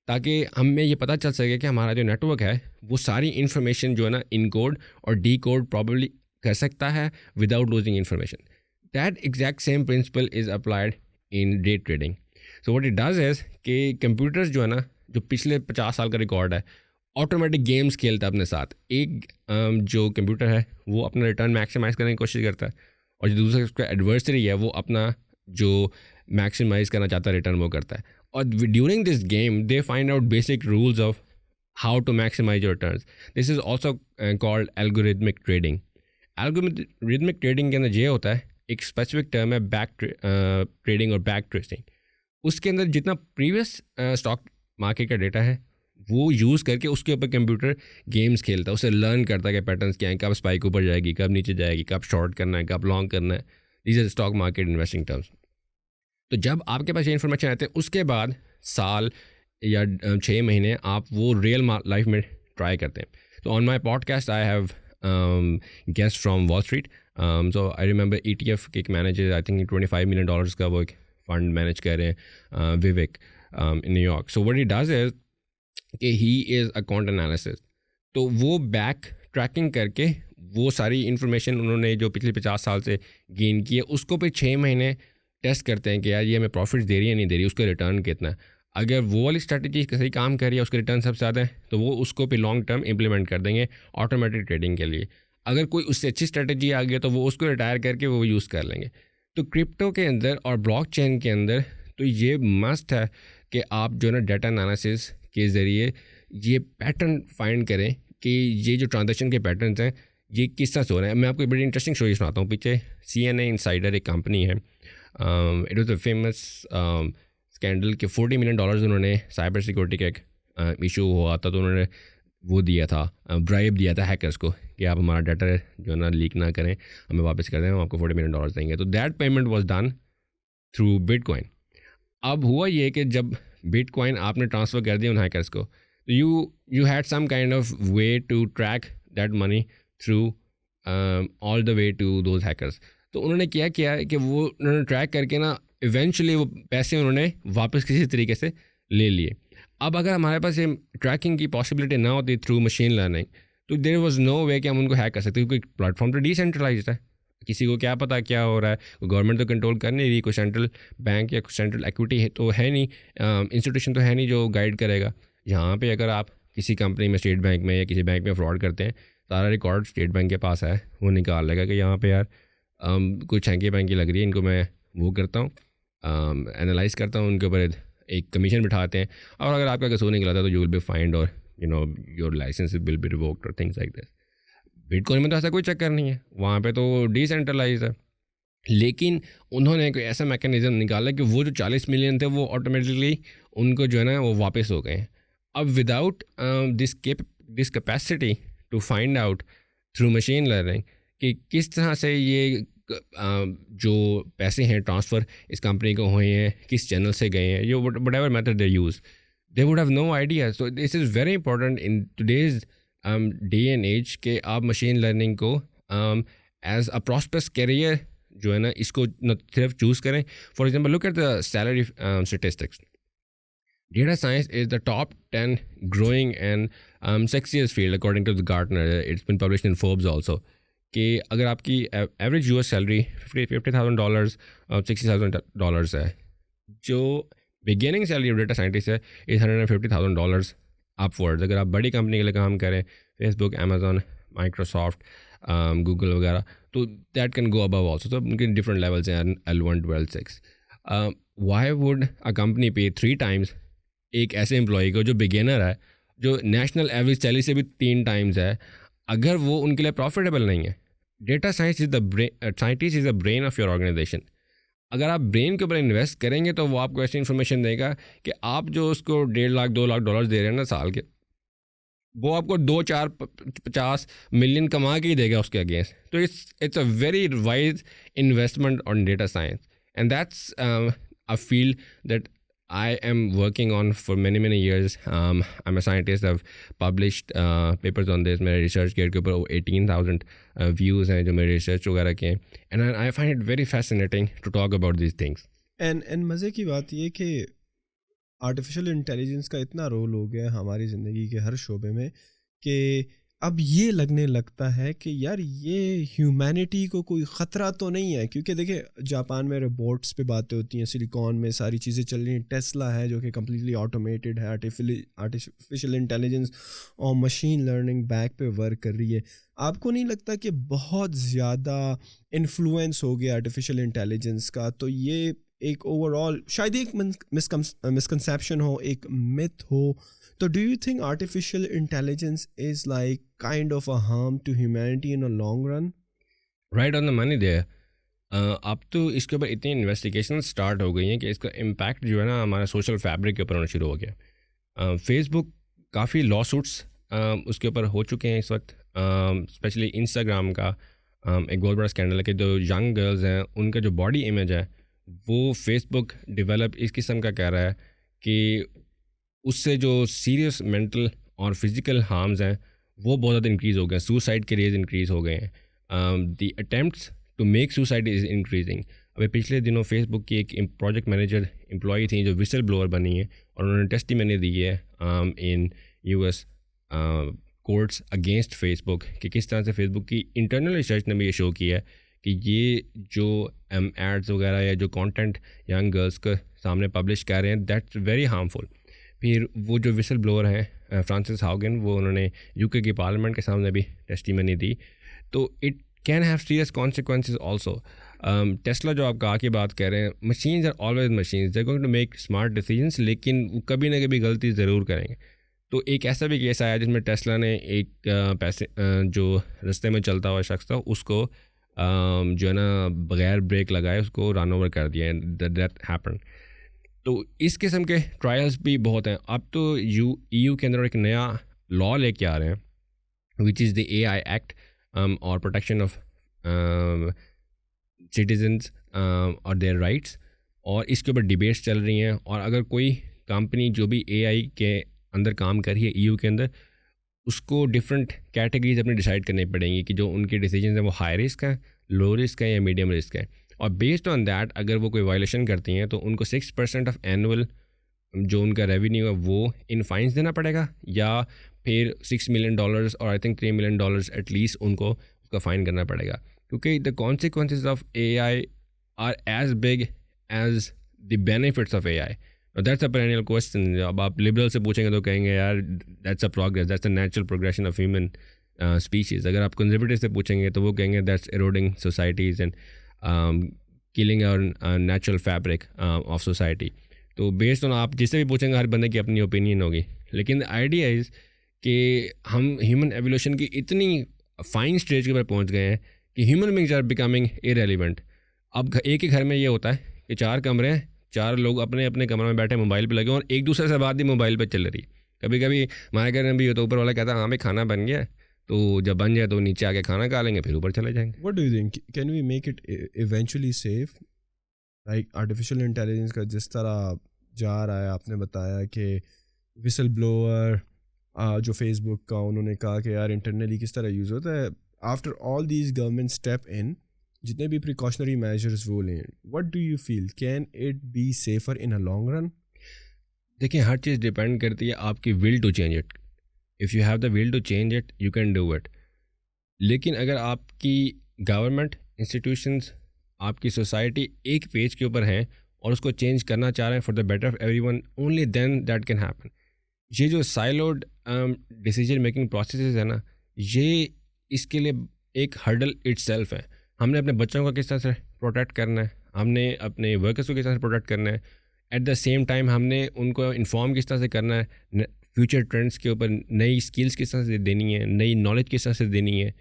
ताकि हमें ये पता चल सके कि हमारा जो नेटवर्क है वो सारी इन्फॉर्मेशन जो है ना इनकोड और डीकोड प्रॉब्ली कर सकता है without losing information. That exact same principle is applied in day trading. So what it does is कि कंप्यूटर्स जो है ना, जो पिछले 50 साल का रिकॉर्ड है, ऑटोमेटिक गेम्स खेलता है अपने साथ. एक जो कंप्यूटर है वो अपना रिटर्न मैक्सिमाइज़ करने की कोशिश करता है, और जो दूसरा उसका एडवर्सरी है वो अपना जो मैक्सिमाइज़ करना चाहता है रिटर्न वो करता है. और during this game they find out basic rules of how to maximise your returns. This is also called algorithmic trading. Algorithmic trading के अंदर ये होता है, एक स्पेसिफिक टर्म है बैक ट्रेडिंग और बैक ट्रेसिंग. उसके अंदर जितना प्रीवियस स्टॉक मार्केट का डेटा है वो यूज़ करके उसके ऊपर कंप्यूटर गेम्स खेलता है, उसे लर्न करता है कि पैटर्न्स क्या हैं, कब स्पाइक ऊपर जाएगी, कब नीचे जाएगी, कब शॉर्ट करना है, कब लॉन्ग करना है. These are stock market investing terms. तो जब आपके पास ये इन्फॉर्मेशन आती है उसके बाद साल या 6 महीने आप वो रियल लाइफ में ट्राई करते हैं. तो on my podcast I have guest from wall street. So I remember ETF के एक मैनेजर, आई थिंक $25 million का वो एक फंड मैनेज कर रहे हैं, Vivek, in New York. So what he does is कि he is a content analysis. तो वो बैक ट्रैकिंग करके वो सारी इन्फॉर्मेशन उन्होंने जो पिछले 50 साल से गेन की है उसको फिर 6 महीने टेस्ट करते हैं कि यार ये हमें प्रॉफिट दे रही है नहीं दे रही, उसका रिटर्न कितना है. अगर वो वाली स्ट्रैटेजी सही काम कर रही है, उसके रिटर्न सबसे ज़्यादा है, तो वो उसको फिर लॉन्ग टर्म इंप्लीमेंट कर देंगे ऑटोमेटिक ट्रेडिंग के लिए. अगर कोई उससे अच्छी स्ट्रैटेजी आ गई तो वो उसको रिटायर करके वो यूज़ कर लेंगे. तो क्रिप्टो के अंदर और ब्लॉकचेन के अंदर तो ये मस्ट है कि आप जो है ना डेटा एनालिसिस के ज़रिए ये पैटर्न फाइंड करें कि ये जो ट्रांजेक्शन के पैटर्न्स हैं ये किस तरह से हो रहे हैं. मैं आपको एक बड़ी इंटरेस्टिंग स्टोरी सुनाता हूँ. पीछे CNN इनसाइडर एक कंपनी है, it was a famous scandal कि $40 million उन्होंने साइबर सिक्योरिटी का एक इशू हुआ था, तो उन्होंने वो दिया था, ब्राइब दिया था हैकर्स को कि आप हमारा डाटा जो है ना लीक ना करें, हमें वापस कर दें, हम आपको $40 million देंगे. तो that payment was done through bitcoin. अब हुआ ये कि जब बिटकॉइन आपने ट्रांसफ़र कर दिया उन हैकर्स को, तो you had some kind of way to track that money through all the way to those hackers. तो उन्होंने क्या किया कि वो उन्होंने ट्रैक करके ना इवेंचुअली वो पैसे उन्होंने वापस किसी तरीके से ले लिए. अब अगर हमारे पास ये ट्रैकिंग की पॉसिबिलिटी ना होती थ्रू मशीन लर्निंग, तो देयर वाज नो वे कि हम उनको हैक कर सकते, क्योंकि प्लेटफॉर्म तो डिसेंट्रलाइज्ड है. किसी को क्या पता क्या हो रहा है, गवर्नमेंट तो कंट्रोल कर नहीं रही, कोई सेंट्रल बैंक या सेंट्रल एक्विटी है तो है नहीं, इंस्टीट्यूशन तो है नहीं जो गाइड करेगा. यहाँ पे अगर आप किसी कंपनी में, स्टेट बैंक में या किसी बैंक में फ्रॉड करते हैं, सारा रिकॉर्ड स्टेट बैंक के पास है, वो निकाल लेगा कि यहाँ पे यार कुछ हैंकी बैंकी लग रही है, इनको मैं वो करता हूँ, एनालाइज करता हूँ, उनके ऊपर एक कमीशन बिठाते हैं, और अगर आपका कसूर निकला था तो यू विल बी फाइंड और your licence will be revoked और थिंग्स लाइक दिस. बिटकॉइन में तो ऐसा कोई चक्कर नहीं है, वहाँ पे तो डिसेंट्रलाइज है. लेकिन उन्होंने कोई ऐसा मैकेनिज्म निकाला कि वो जो 40 मिलियन थे वो ऑटोमेटिकली उनको जो है ना वो वापस हो गए. अब without this capacity to find out through machine learning कि किस तरह से ये जो पैसे हैं ट्रांसफ़र इस कंपनी को हुए हैं, किस चैनल से गए हैं, you whatever method they use, they would have no idea. So this is very important in today's day and age के आप मशीन लर्निंग को एज अ प्रॉस्पेरस करियर जो है ना इसको न सिर्फ चूज़ करें. For example look at the salary statistics. Data science is the top 10 growing and sexiest field according to the Gartner. It's been published in Forbes also. कि अगर आपकी एवरेज US सैलरी $50,000 और $60,000 है, जो beginning salary of data scientist है is $150,000 upwards. अगर आप बड़ी कंपनी के लिए काम करें, फेसबुक, अमेजोन, माइक्रोसॉफ्ट, गूगल वगैरह, तो that can go above also. तो उनके डिफरेंट लेवल्स हैं, L1, 12, 6. Why would a company पे 3 times एक ऐसे एम्प्लॉई को जो बिगिनर है, जो नेशनल एवरेज सैलरी से भी 3 times है, अगर वो उनके लिए प्रॉफिटेबल नहीं है? Data science is the scientist is the brain of your organisation. अगर आप ब्रेन के ऊपर इन्वेस्ट करेंगे तो वो आपको ऐसी इन्फॉर्मेशन देगा कि आप जो उसको $1.5 लाख 2 लाख डॉलर दे रहे हैं ना साल के, वो आपको 2-4-50 मिलियन कमा के ही देगा उसके अगेंस्ट. तो it's a very wise investment on data science, and that's a field that I am working on for many years. I'm a scientist. I've published papers on this. मेरे research के ऊपर 18,000 views हैं जो मेरे research वगैरह के हैं. And I find it very fascinating to talk about these things. And मज़े की बात ये कि आर्टिफिशियल इंटेलिजेंस का इतना रोल हो गया है हमारी ज़िंदगी के हर शोबे में कि अब ये लगने लगता है कि यार ये ह्यूमैनिटी को कोई ख़तरा तो नहीं है, क्योंकि देखिए जापान में रोबोट्स पे बातें होती हैं, सिलिकॉन में सारी चीज़ें चल रही हैं, टेस्ला है जो कि कम्प्लीटली ऑटोमेटेड है, आर्टिफिशियल इंटेलिजेंस और मशीन लर्निंग बैक पे वर्क कर रही है। आपको नहीं लगता कि बहुत ज़्यादा इन्फ्लुएंस हो गया आर्टिफिशियल इंटेलिजेंस का? तो ये एक ओवरऑल शायद एक मिसकंसेप्शन हो, एक मिथ हो। तो do you think artificial intelligence is like kind of a harm to humanity in a long run? Right on the money there. अब तो इसके ऊपर इतनी इन्वेस्टिगेशन स्टार्ट हो गई हैं कि इसका इम्पैक्ट जो है ना हमारा सोशल फैब्रिक के ऊपर होना शुरू हो गया। फेसबुक काफ़ी लॉ सूट्स उसके ऊपर हो चुके हैं इस वक्त, स्पेशली इंस्टाग्राम का एक बहुत बड़ा स्कैंडल है कि जो यंग गर्ल्स हैं उनका जो बॉडी इमेज है वो फेसबुक डेवलप इस किस्म का कह रहा है कि उससे जो सीरियस मेंटल और फिज़िकल हार्म्स हैं वो बहुत ज़्यादा इंक्रीज़ हो गए हैं, सुसाइड के रेज इंक्रीज़ हो गए हैं, the attempts to make suicide is increasing. अभी पिछले दिनों फेसबुक की एक प्रोजेक्ट मैनेजर एम्प्लॉई थी जो विसल ब्लोअर बनी है और उन्होंने टेस्टिमनी दी है in US courts against Facebook कि किस तरह से फेसबुक की इंटरनल रिसर्च ने भी ये शो किया है कि ये जो एड्स वगैरह या जो कंटेंट यंग गर्ल्स के सामने पब्लिश कर रहे हैं दैट्स वेरी हार्मफुल। फिर वो जो विसल ब्लोअर हैं फ्रांसिस हाउगन, वो उन्होंने यूके की पार्लियामेंट के सामने भी टेस्टिमनी दी। तो it can have serious consequences also. Tesla जो आप कहा की बात कह रहे हैं, machines are always machines, they are going to make smart decisions, लेकिन वो कभी ना कभी गलती ज़रूर करेंगे। तो एक ऐसा भी केस आया जिसमें टेस्ला ने एक जो रास्ते में चलता हुआ शख्स था उसको जो है ना बगैर ब्रेक लगाए उसको रन ओवर कर दिया, दैट हैपन। तो इस किस्म के ट्रायल्स भी बहुत हैं। अब तो EU के अंदर एक नया लॉ लेके आ रहे हैं विच इज़ द AI एक्ट और प्रोटेक्शन ऑफ सिटीजन्स और देयर राइट्स, और इसके ऊपर डिबेट्स चल रही हैं। और अगर कोई कंपनी जो भी AI के अंदर काम कर रही है EU के अंदर, उसको डिफरेंट कैटेगरीज अपनी डिसाइड करनी पड़ेंगी कि जो उनके डिसीजन हैं वो हाई रिस्क है, लो रिस्क है या मीडियम रिस्क है। और बेस्ड ऑन दैट अगर वो कोई वायलेशन करती हैं तो उनको 6% ऑफ एनुअल जो उनका रेवेन्यू है वो इन फाइन्स देना पड़ेगा, या फिर $6 मिलियन और आई थिंक $3 मिलियन एटलीस्ट उनको उसका फ़ाइन करना पड़ेगा, क्योंकि the consequences of AI are as big as the benefits of AI। That's a perennial question. अब आप लिबरल से पूछेंगे तो कहेंगे यार that's a progress, that's a natural progression of human species. अगर आप कंजर्वेटिव से पूछेंगे तो वो कहेंगे that's eroding societies and killing our natural fabric of society. तो बेस्ड ऑन आप जिससे भी पूछेंगे हर बंदे की अपनी ओपिनियन होगी, लेकिन द आइडिया इज़ कि हम ह्यूमन एवोल्यूशन की इतनी फाइन स्टेज के ऊपर पहुंच गए हैं कि human beings are becoming irrelevant. अब एक ही घर में ये होता है कि 4 कमरे हैं, 4 लोग अपने अपने कमरे में बैठे मोबाइल पे लगे और एक दूसरे से बात भी मोबाइल पे चल रही है। कभी कभी हमारे घर में भी होता, ऊपर वाला कहता है हाँ भाई खाना बन गया, तो जब बन जाए तो नीचे आके खाना खा लेंगे फिर ऊपर चले जाएंगे। What do you think, can we make it eventually safe? Like artificial intelligence का जिस तरह जा रहा है, आपने बताया कि विसल ब्लोअर जो फेसबुक का उन्होंने कहा कि यार इंटरनली किस तरह यूज़ होता है, after all these government step in, जितने भी प्रिकॉशनरी मेजर्स वो लें, what do you feel, can it be safer in a long run? देखिए हर चीज़ डिपेंड करती है आपकी will to change it. If you have the will to change it you can do it. लेकिन अगर आपकी गवर्नमेंट इंस्टीट्यूशंस आपकी सोसाइटी एक पेज के ऊपर हैं और उसको चेंज करना चाह रहे हैं for the better of everyone, only then that can happen. ये जो साइलोड डिसीजन मेकिंग प्रोसेसेस है ना, ये इसके लिए एक हर्डल इटसेल्फ है। हमने अपने बच्चों को किस तरह से प्रोटेक्ट करना है, हमने अपने वर्कर्स को किस तरह से प्रोटेक्ट करना है, एट द सेम टाइम हमने उनको इन्फॉर्म किस तरह से करना है, फ्यूचर ट्रेंड्स के ऊपर नई स्किल्स किस तरह से देनी है, नई नॉलेज किस तरह से देनी है।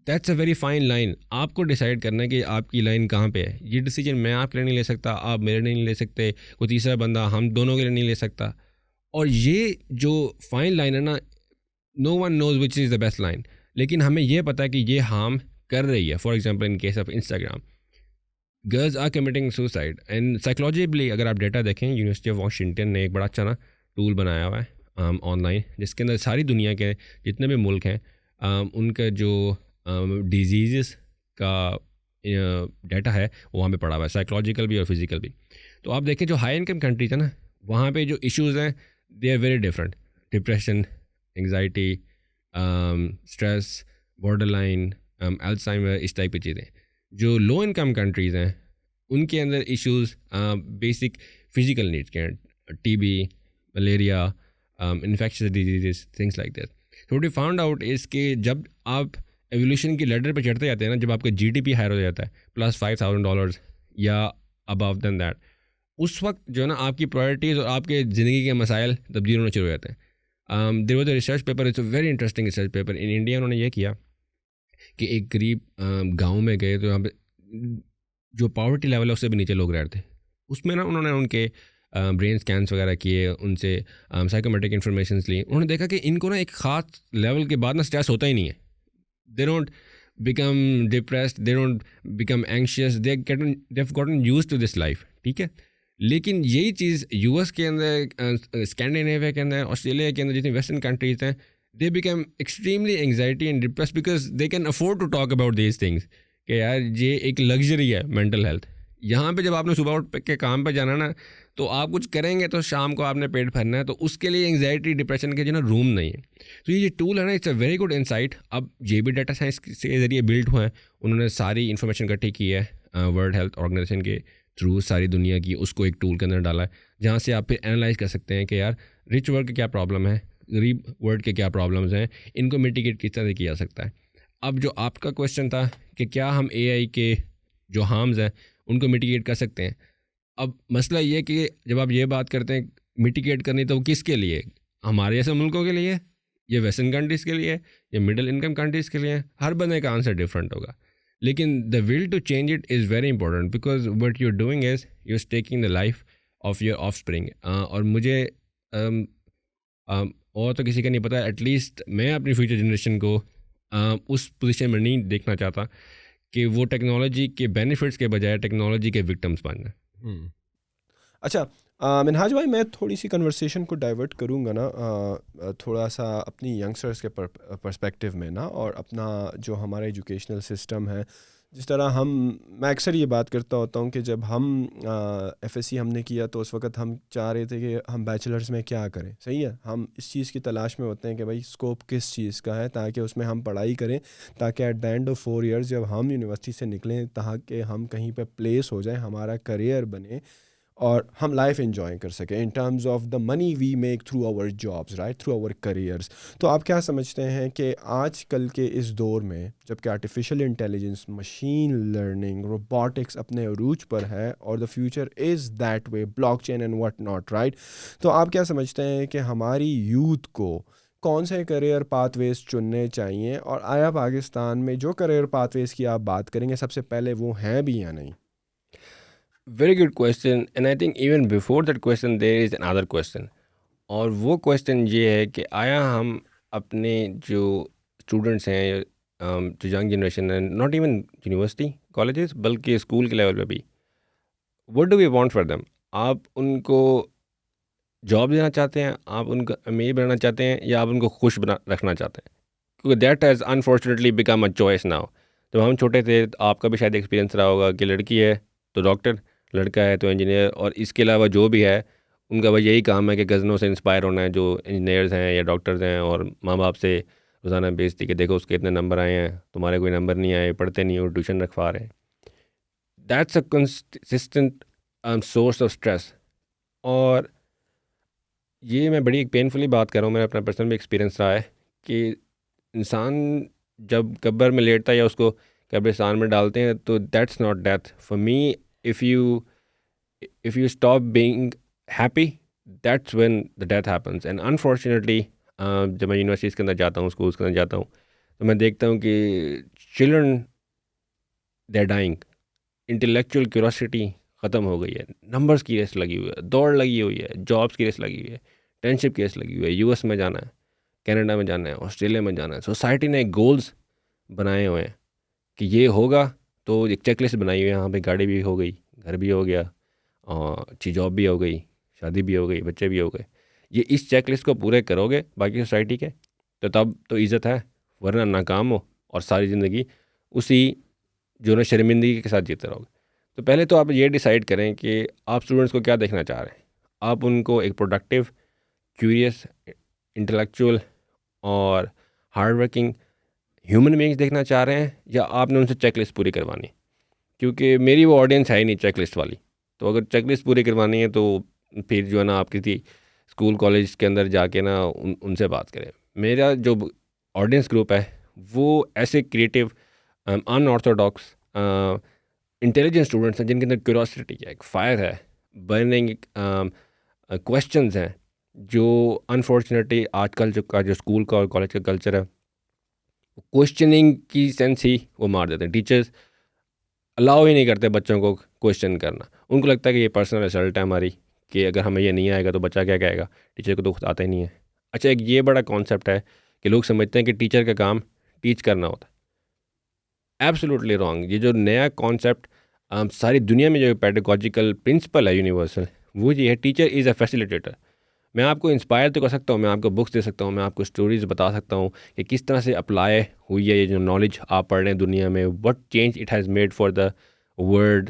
That's a very fine line. आपको डिसाइड करना है कि आपकी लाइन कहाँ पे है। ये डिसीजन मैं आपके लिए नहीं ले सकता, आप मेरे लिए नहीं ले सकते, कोई तीसरा बंदा हम दोनों के लिए नहीं ले सकता। और ये जो फाइन लाइन है ना, no one knows which is the best line, लेकिन हमें ये पता है कि ये हार्म कर रही है। For example in case of Instagram, girls are committing suicide and psychologically अगर आप डेटा देखें, यूनिवर्सिटी ऑफ वाशिंगटन ने एक बड़ा अच्छा ना टूल बनाया हुआ है ऑनलाइन, जिसके अंदर सारी दुनिया के जितने भी मुल्क हैं उनका जो डिजीज़ का डेटा है वो वहाँ पे पड़ा हुआ है, साइकोलॉजिकल भी और फिज़िकल भी। तो आप देखें जो हाई इनकम कंट्रीज है ना, वहाँ पे जो इश्यूज़ हैं they are very different. Depression, anxiety, stress, borderline, Alzheimer, इस टाइप की चीज़ें. जो लो इनकम कंट्रीज़ हैं उनके अंदर इश्यूज़ बेसिक फिजिकल नीड्स के हैं. TB, malaria, infectious diseases, things like that. So what we found out is कि जब आप एवोल्यूशन की लैडर पे चढ़ते जाते हैं ना, जब आपका जीडीपी हायर हो जाता है प्लस $5,000 या अबव देन दैट, उस वक्त जो है ना आपकी प्रायोरिटीज़ और आपके ज़िंदगी के मसाइल तब्दील होने शुरू हो जाते हैं. There was a research paper, it's a very interesting research paper in India. उन्होंने ये किया कि एक गरीब गांव में गए तो यहाँ पे जो पावर्टी लेवल है उससे भी नीचे लोग रहते थे. उसमें ना उन्होंने उनके ब्रेन स्कैन्स वगैरह किए, उनसे साइकोमेट्रिक इन्फॉर्मेशन ली. उन्होंने देखा कि इनको ना एक ख़ास लेवल के बाद ना स्ट्रेस होता ही नहीं है. They don't become depressed, they don't become anxious, they've gotten used to this life. ठीक है. लेकिन यही चीज़ यूएस के अंदर, स्कैंडिनेविया के अंदर, ऑस्ट्रेलिया के अंदर, जितनी वेस्टर्न कंट्रीज हैं, they become extremely anxiety and depress because they can afford to talk about these things. कि यार ये एक लग्जरी है मेंटल हेल्थ. यहाँ पे जब आपने सुबह उठ के काम पे जाना ना, तो आप कुछ करेंगे तो शाम को आपने पेट भरना है, तो उसके लिए एंग्जाइटी डिप्रेशन के जो ना रूम नहीं है. तो ये टूल है ना, it's a very good insight. अब ये भी डाटा साइंस के ज़रिए बिल्ड हुआ है. उन्होंने सारी इन्फॉर्मेशन इकट्ठी की है वर्ल्ड हेल्थ ऑर्गेनाइजेशन के थ्रू, सारी दुनिया की, उसको एक टूल के अंदर डाला है जहाँ से आप फिर एनालाइज कर सकते हैं कि यार रिच वर्ल्ड के क्या प्रॉब्लम है, गरीब वर्ल्ड के क्या प्रॉब्लम्स हैं, इनको मिटिगेट किस तरह से किया जा सकता है. अब जो आपका क्वेश्चन था कि क्या हम एआई के जो हार्म्स हैं उनको मिटिगेट कर सकते हैं. अब मसला ये है कि जब आप ये बात करते हैं मिटिगेट करनी, तो वो किसके लिए? हमारे जैसे मुल्कों के लिए, ये वेस्टर्न कंट्रीज़ के लिए, या मिडिल इनकम कंट्रीज़ के लिए? हर बंदे का आंसर डिफरेंट होगा. लेकिन the will to change it is very important because what you're doing is you are taking the life of your offspring. और मुझे और तो किसी का नहीं पता, एटलीस्ट मैं अपनी फ्यूचर जनरेशन को उस पोजीशन में नहीं देखना चाहता कि वो टेक्नोलॉजी के बेनिफिट्स के बजाय टेक्नोलॉजी के विक्टिम्स बन जाए. अच्छा, मिनहाज भाई, मैं थोड़ी सी कन्वर्सेशन को डाइवर्ट करूँगा ना, थोड़ा सा अपनी यंगस्टर्स के पर्सपेक्टिव में ना, और अपना जो हमारा एजुकेशनल सिस्टम है, जिस तरह मैं अक्सर ये बात करता होता हूँ कि जब हम एफएससी हमने किया तो उस वक्त हम चाह रहे थे कि हम बैचलर्स में क्या करें. सही है, हम इस चीज़ की तलाश में होते हैं कि भाई स्कोप किस चीज़ का है, ताकि उसमें हम पढ़ाई करें, ताकि at the end of 4 years जब हम यूनिवर्सिटी से निकलें, ताकि हम कहीं पे प्लेस हो जाए, हमारा करियर बने और हम लाइफ एंजॉय कर सकें in terms of the money we make through our jobs, right, through our careers. तो आप क्या समझते हैं कि आजकल के इस दौर में, जबकि artificial intelligence, machine learning, robotics अपने अरूज पर है और the future is that way, blockchain and what not, right, तो आप क्या समझते हैं कि हमारी यूथ को कौन से करियर पाथवेज चुनने चाहिए, और आया पाकिस्तान में जो करियर पाथवेज की आप बात करेंगे सबसे पहले वो हैं भी या नहीं? Very good question, and I think even before that question there is another question. और वो क्वेश्चन ये है कि आया हम अपने जो स्टूडेंट्स हैं, जो यंग जनरेशन है, नॉट इवन यूनिवर्सिटी कॉलेजेस बल्कि स्कूल के लेवल पे भी, what do we want for them? आप उनको जॉब देना चाहते हैं, आप उनको अमीर बनाना चाहते हैं, या आप उनको खुश बना रखना चाहते हैं? क्योंकि that has unfortunately become a choice now. जब हम छोटे थे तो आपका भी शायद एक्सपीरियंस रहा होगा कि लड़की है तो डॉक्टर, लड़का है तो इंजीनियर, और इसके अलावा जो भी है उनका बस यही काम है कि कज़नों से इंस्पायर होना है जो इंजीनियर्स हैं या डॉक्टर्स हैं, और माँ बाप से रोज़ाना बेइज्जती कि देखो उसके इतने नंबर आए हैं, तुम्हारे कोई नंबर नहीं आए, पढ़ते नहीं हो, ट्यूशन रखवा रहे हैं. That's a consistent source of stress. और ये मैं बड़ी एक पेनफुली बात कर रहा हूँ, मेरा अपना पर्सनल भी एक्सपीरियंस रहा है कि इंसान जब कब्र में लेटता है या उसको कब्रिस्तान में डालते हैं, तो that's not death for me. If you stop being happy, that's when the death happens. And unfortunately जब मैं यूनिवर्सिटीज़ के अंदर जाता हूँ, स्कूल्स के अंदर जाता हूँ, तो मैं देखता हूँ कि children they are dying. Intellectual curiosity ख़त्म हो गई है, नंबर्स की रेस लगी हुई है, दौड़ लगी हुई है, जॉब्स की रेस लगी हुई है, फ्रेंडशिप की रेस लगी हुई है, यूएस में जाना है, कनाडा में जाना है, ऑस्ट्रेलिया में जाना है. सोसाइटी ने गोल्स बनाए हुए हैं कि ये होगा, तो एक चेकलिस्ट बनाई हुई है, यहाँ पे गाड़ी भी हो गई, घर भी हो गया, और अच्छी जॉब भी हो गई, शादी भी हो गई, बच्चे भी हो गए. ये इस चेकलिस्ट को पूरे करोगे बाकी सोसाइटी के, तो तब तो इज़्ज़त है, वरना नाकाम हो और सारी ज़िंदगी उसी जो ना शर्मिंदगी के साथ जीते रहोगे. तो पहले तो आप ये डिसाइड करें कि आप स्टूडेंट्स को क्या देखना चाह रहे हैं. आप उनको एक प्रोडक्टिव, क्यूरियस, इंटेलेक्चुअल और हार्ड वर्किंग ह्यूमन बीइंग्स देखना चाह रहे हैं, या आपने उनसे चेकलिस्ट पूरी करवानी है? क्योंकि मेरी वो ऑडियंस है ही नहीं चेकलिस्ट वाली। तो अगर चेकलिस्ट पूरी करवानी है तो फिर जो है ना, आप किसी स्कूल कॉलेज के अंदर जाके ना उनसे बात करें। मेरा जो ऑडियंस ग्रुप है वो ऐसे क्रिएटिव, अनऑर्थोडॉक्स, इंटेलिजेंट स्टूडेंट्स हैं जिनके अंदर क्यूरोसिटी है, एक फायर है, बर्निंग क्वेश्चंस हैं, जो अनफॉर्चुनेटली आजकल जो स्कूल का और कॉलेज का कल्चर है, क्वेश्चनिंग की सेंस ही वो मार देते हैं। टीचर्स अलाउ ही नहीं करते बच्चों को क्वेश्चन करना। उनको लगता है कि ये पर्सनल रिजल्ट है हमारी, कि अगर हमें ये नहीं आएगा तो बच्चा क्या कहेगा, टीचर को तो खुद आता ही नहीं है। अच्छा, एक ये बड़ा कॉन्सेप्ट है कि लोग समझते हैं कि टीचर का काम टीच करना होता है। Absolutely wrong. ये जो नया कॉन्सेप्ट सारी दुनिया में जो पेडागॉजिकल प्रिंसिपल है यूनिवर्सल, वो ये है, टीचर इज़ अ फैसिलिटेटर। मैं आपको इंस्पायर तो कर सकता हूँ, मैं आपको बुक्स दे सकता हूँ, मैं आपको स्टोरीज बता सकता हूँ कि किस तरह से अप्लाई हुई है ये जो नॉलेज आप पढ़ रहे हैं दुनिया में, what change it has made for the world.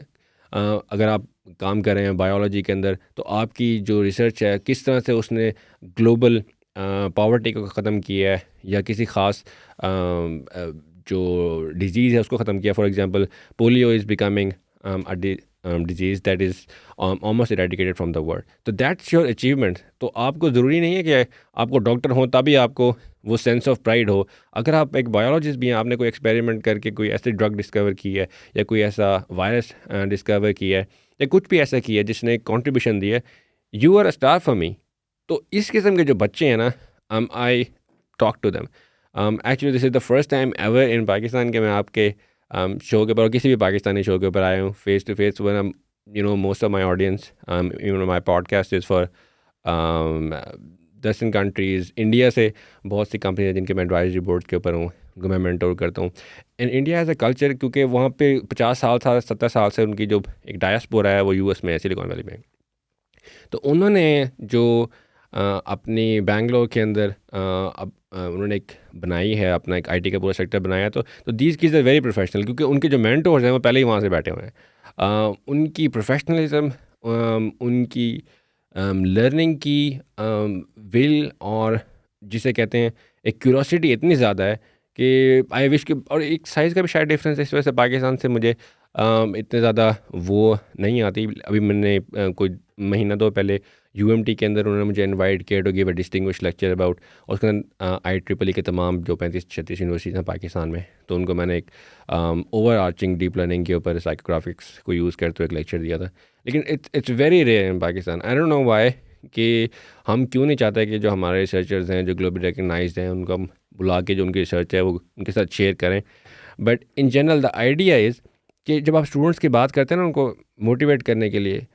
अगर आप काम कर रहे हैं बायोलॉजी के अंदर, तो आपकी जो रिसर्च है किस तरह से उसने ग्लोबल पॉवर्टी को ख़त्म किया है, या किसी ख़ास जो डिजीज़ है उसको ख़त्म किया। For example, polio is becoming disease that is almost eradicated from the world. तो दैट्स योर अचीवमेंट। तो आपको ज़रूरी नहीं है कि आपको डॉक्टर हो तभी आपको वो सेंस ऑफ प्राइड हो। अगर आप एक बायोलॉजिस्ट भी हैं, आपने कोई एक्सपेरिमेंट करके कोई ऐसी ड्रग डिस्कवर की है, या कोई ऐसा वायरस डिस्कवर किया है, या कुछ भी ऐसा किया है जिसने कॉन्ट्रीब्यूशन दी है, you are a star for me. तो इस किस्म के जो बच्चे हैं ना, I talk to them. Actually this is the first time ever in Pakistan के मैं आपके शो के ऊपर और किसी भी पाकिस्तानी शो के ऊपर आया हूँ face to face. One, you know, most of my audience, my podcast is for 10 countries। India से बहुत सी कंपनी है जिनके मैं एडवाइजरी बोर्ड के ऊपर हूँ, उनको मैं मेंटोर करता हूँ। And India as a culture, क्योंकि वहाँ पे 50 साल 70 साल से उनकी जो एक डायस्पोरा है वो यूएस में है, सिलिकॉन वैली में। तो उन्होंने जो अपनी बैंगलोर के अंदर अब उन्होंने एक बनाई है, अपना एक आईटी का पूरा सेक्टर बनाया है। तो these kids are very professional, क्योंकि उनके जो मेंटोर्स हैं वो पहले ही वहाँ से बैठे हुए हैं। उनकी प्रोफेशनलिज्म, उनकी लर्निंग की विल, और जिसे कहते हैं एक क्यूरोसिटी इतनी ज़्यादा है कि आई विश कि, और एक साइज़ का भी शायद डिफरेंस है, इस वजह से पाकिस्तान से मुझे इतने ज़्यादा वो नहीं आती। अभी मैंने कोई महीना दो पहले यूएमटी के अंदर उन्होंने मुझे इनवाइट किया to give a distinguish lecture about, और उसके अंदर IEEE के तमाम जो 35-36 यूनिवर्सिटीज़ हैं पाकिस्तान में, तो उनको मैंने एक ओवर आर्चिंग डीप लर्निंग के ऊपर साइकोग्राफिक्स को यूज़ करते हुए एक लेक्चर दिया था। लेकिन it's very rare in Pakistan. I don't know why, कि हम क्यों नहीं चाहते कि जो हमारे रिसर्चर्स हैं जो ग्लोबली रिकगनाइज्ड हैं, उनको हम बुला के जो उनकी रिसर्च है वो उनके साथ शेयर करें। But in general the idea is कि जब आप स्टूडेंट्स की बात करते हैं ना उनको मोटिवेट करने के लिए,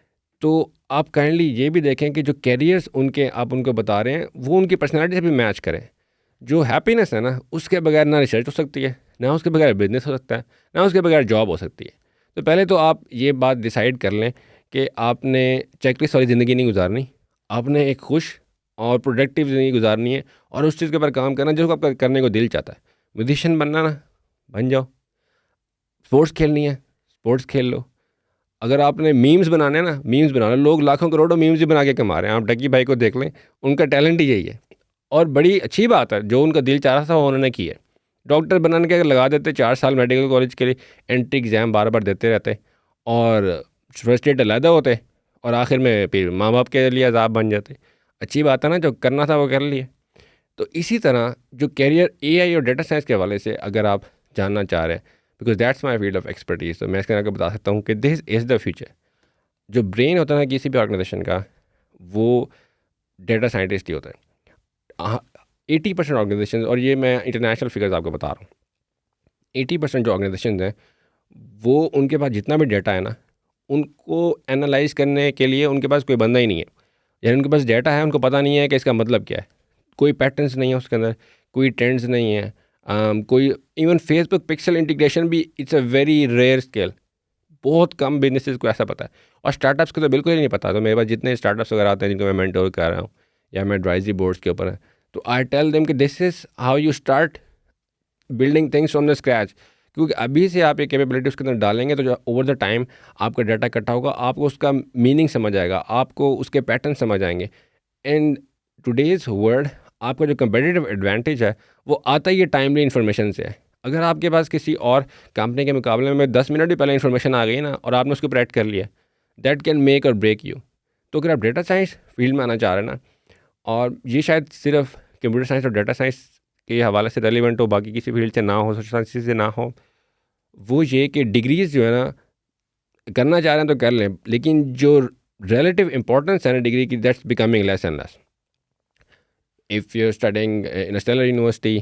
तो आप काइंडली ये भी देखें कि जो कैरियर्स उनके आप उनको बता रहे हैं वो उनकी पर्सनैलिटी से भी मैच करें। जो हैप्पीनेस है ना, उसके बगैर ना रिसर्च हो सकती है, ना उसके बगैर बिजनेस हो सकता है, ना उसके बगैर जॉब हो सकती है। तो पहले तो आप ये बात डिसाइड कर लें कि आपने चेकलिस्ट वाली ज़िंदगी नहीं गुजारनी, आपने एक खुश और प्रोडक्टिव ज़िंदगी गुजारनी है, और उस चीज़ के ऊपर काम करना जो आपका करने को दिल चाहता है। म्यूजिशियन बनना ना, बन जाओ। स्पोर्ट्स खेलनी है, स्पोर्ट्स खेल लो। अगर आपने मीम्स बनाने हैं ना, मीम्स बना लो। लोग लाखों करोड़ों मीम्स भी बना के कमा रहे हैं। आप डक्की भाई को देख लें, उनका टैलेंट ही यही है, और बड़ी अच्छी बात है, जो उनका दिल चाह रहा था वो उन्होंने किया। डॉक्टर बनाने के अगर लगा देते 4 साल मेडिकल कॉलेज के लिए, एंट्री एग्ज़ाम बार बार देते रहते, और फ्रस्ट्रेट अलहदा होते, और आखिर में फिर माँ बाप के लिए अजाब बन जाते। अच्छी बात है ना, जो करना था वो कर लिए। तो इसी तरह जो कैरियर AI और डेटा साइंस के हवाले से अगर आप जानना चाह रहे हैं, because that's my field of expertise, तो मैं इसके आगे बता सकता हूँ कि दिस इज़ द फ्यूचर। जो ब्रेन होता है ना किसी भी ऑर्गेनाइजेशन का, वो डेटा साइंटिस्ट ही होता है। 80% ऑर्गेनाइजेशन, और ये मैं इंटरनेशनल फिगर्स आपको बता रहा हूँ, 80% जो ऑर्गेनाइजेशन हैं वो उनके पास जितना भी डेटा है ना, उनको एनालाइज करने के लिए उनके पास कोई बंदा ही नहीं है। यानी उनके पास डेटा है, उनको पता नहीं है कि इसका मतलब क्या है, कोई पैटर्न्स नहीं है उसके अंदर, कोई ट्रेंड्स नहीं है, कोई इवन फेसबुक पिक्सल इंटीग्रेशन भी it's a very rare scale. बहुत कम बिजनेसेस को ऐसा पता है, और स्टार्टअप्स को तो बिल्कुल ही नहीं पता। तो मेरे पास जितने स्टार्टअप्स वगैरह आते हैं जिनको मैं मेंटोर कर रहा हूँ, या मैं एडवाइजरी बोर्ड्स के ऊपर है, तो आई टेल देम कि this is how you start building things from the scratch. क्योंकि अभी से आप ये कैपेबिलिटी उसके अंदर डालेंगे तो जो ओवर द टाइम आपका डाटा इकट्ठा होगा, आपको उसका मीनिंग समझ आएगा, आपको उसके पैटर्न समझ आएंगे। एंड टुडेज़ वर्ल्ड आपका जो कंपेटिटिव एडवांटेज है वो आता ही है टाइमली इन्फॉर्मेशन से है। अगर आपके पास किसी और कंपनी के मुकाबले में 10 मिनट भी पहले इन्फॉर्मेशन आ गई ना और आपने उसके ऊपर एक्ट कर लिया, दैट कैन मेक और ब्रेक यू। तो अगर आप डेटा साइंस फील्ड में आना चाह रहे हैं ना, और ये शायद सिर्फ कंप्यूटर साइंस और डेटा साइंस के हवाले से रेलिवेंट हो, बाकी किसी फील्ड से ना हो, सोशल साइंस से ना हो, वो ये कि डिग्रीज जो है ना करना चाह रहे हैं तो कर लें, लेकिन जो रिलेटिव इंपॉर्टेंस है ना डिग्री की, that's becoming less and less. If you studying in stellar university,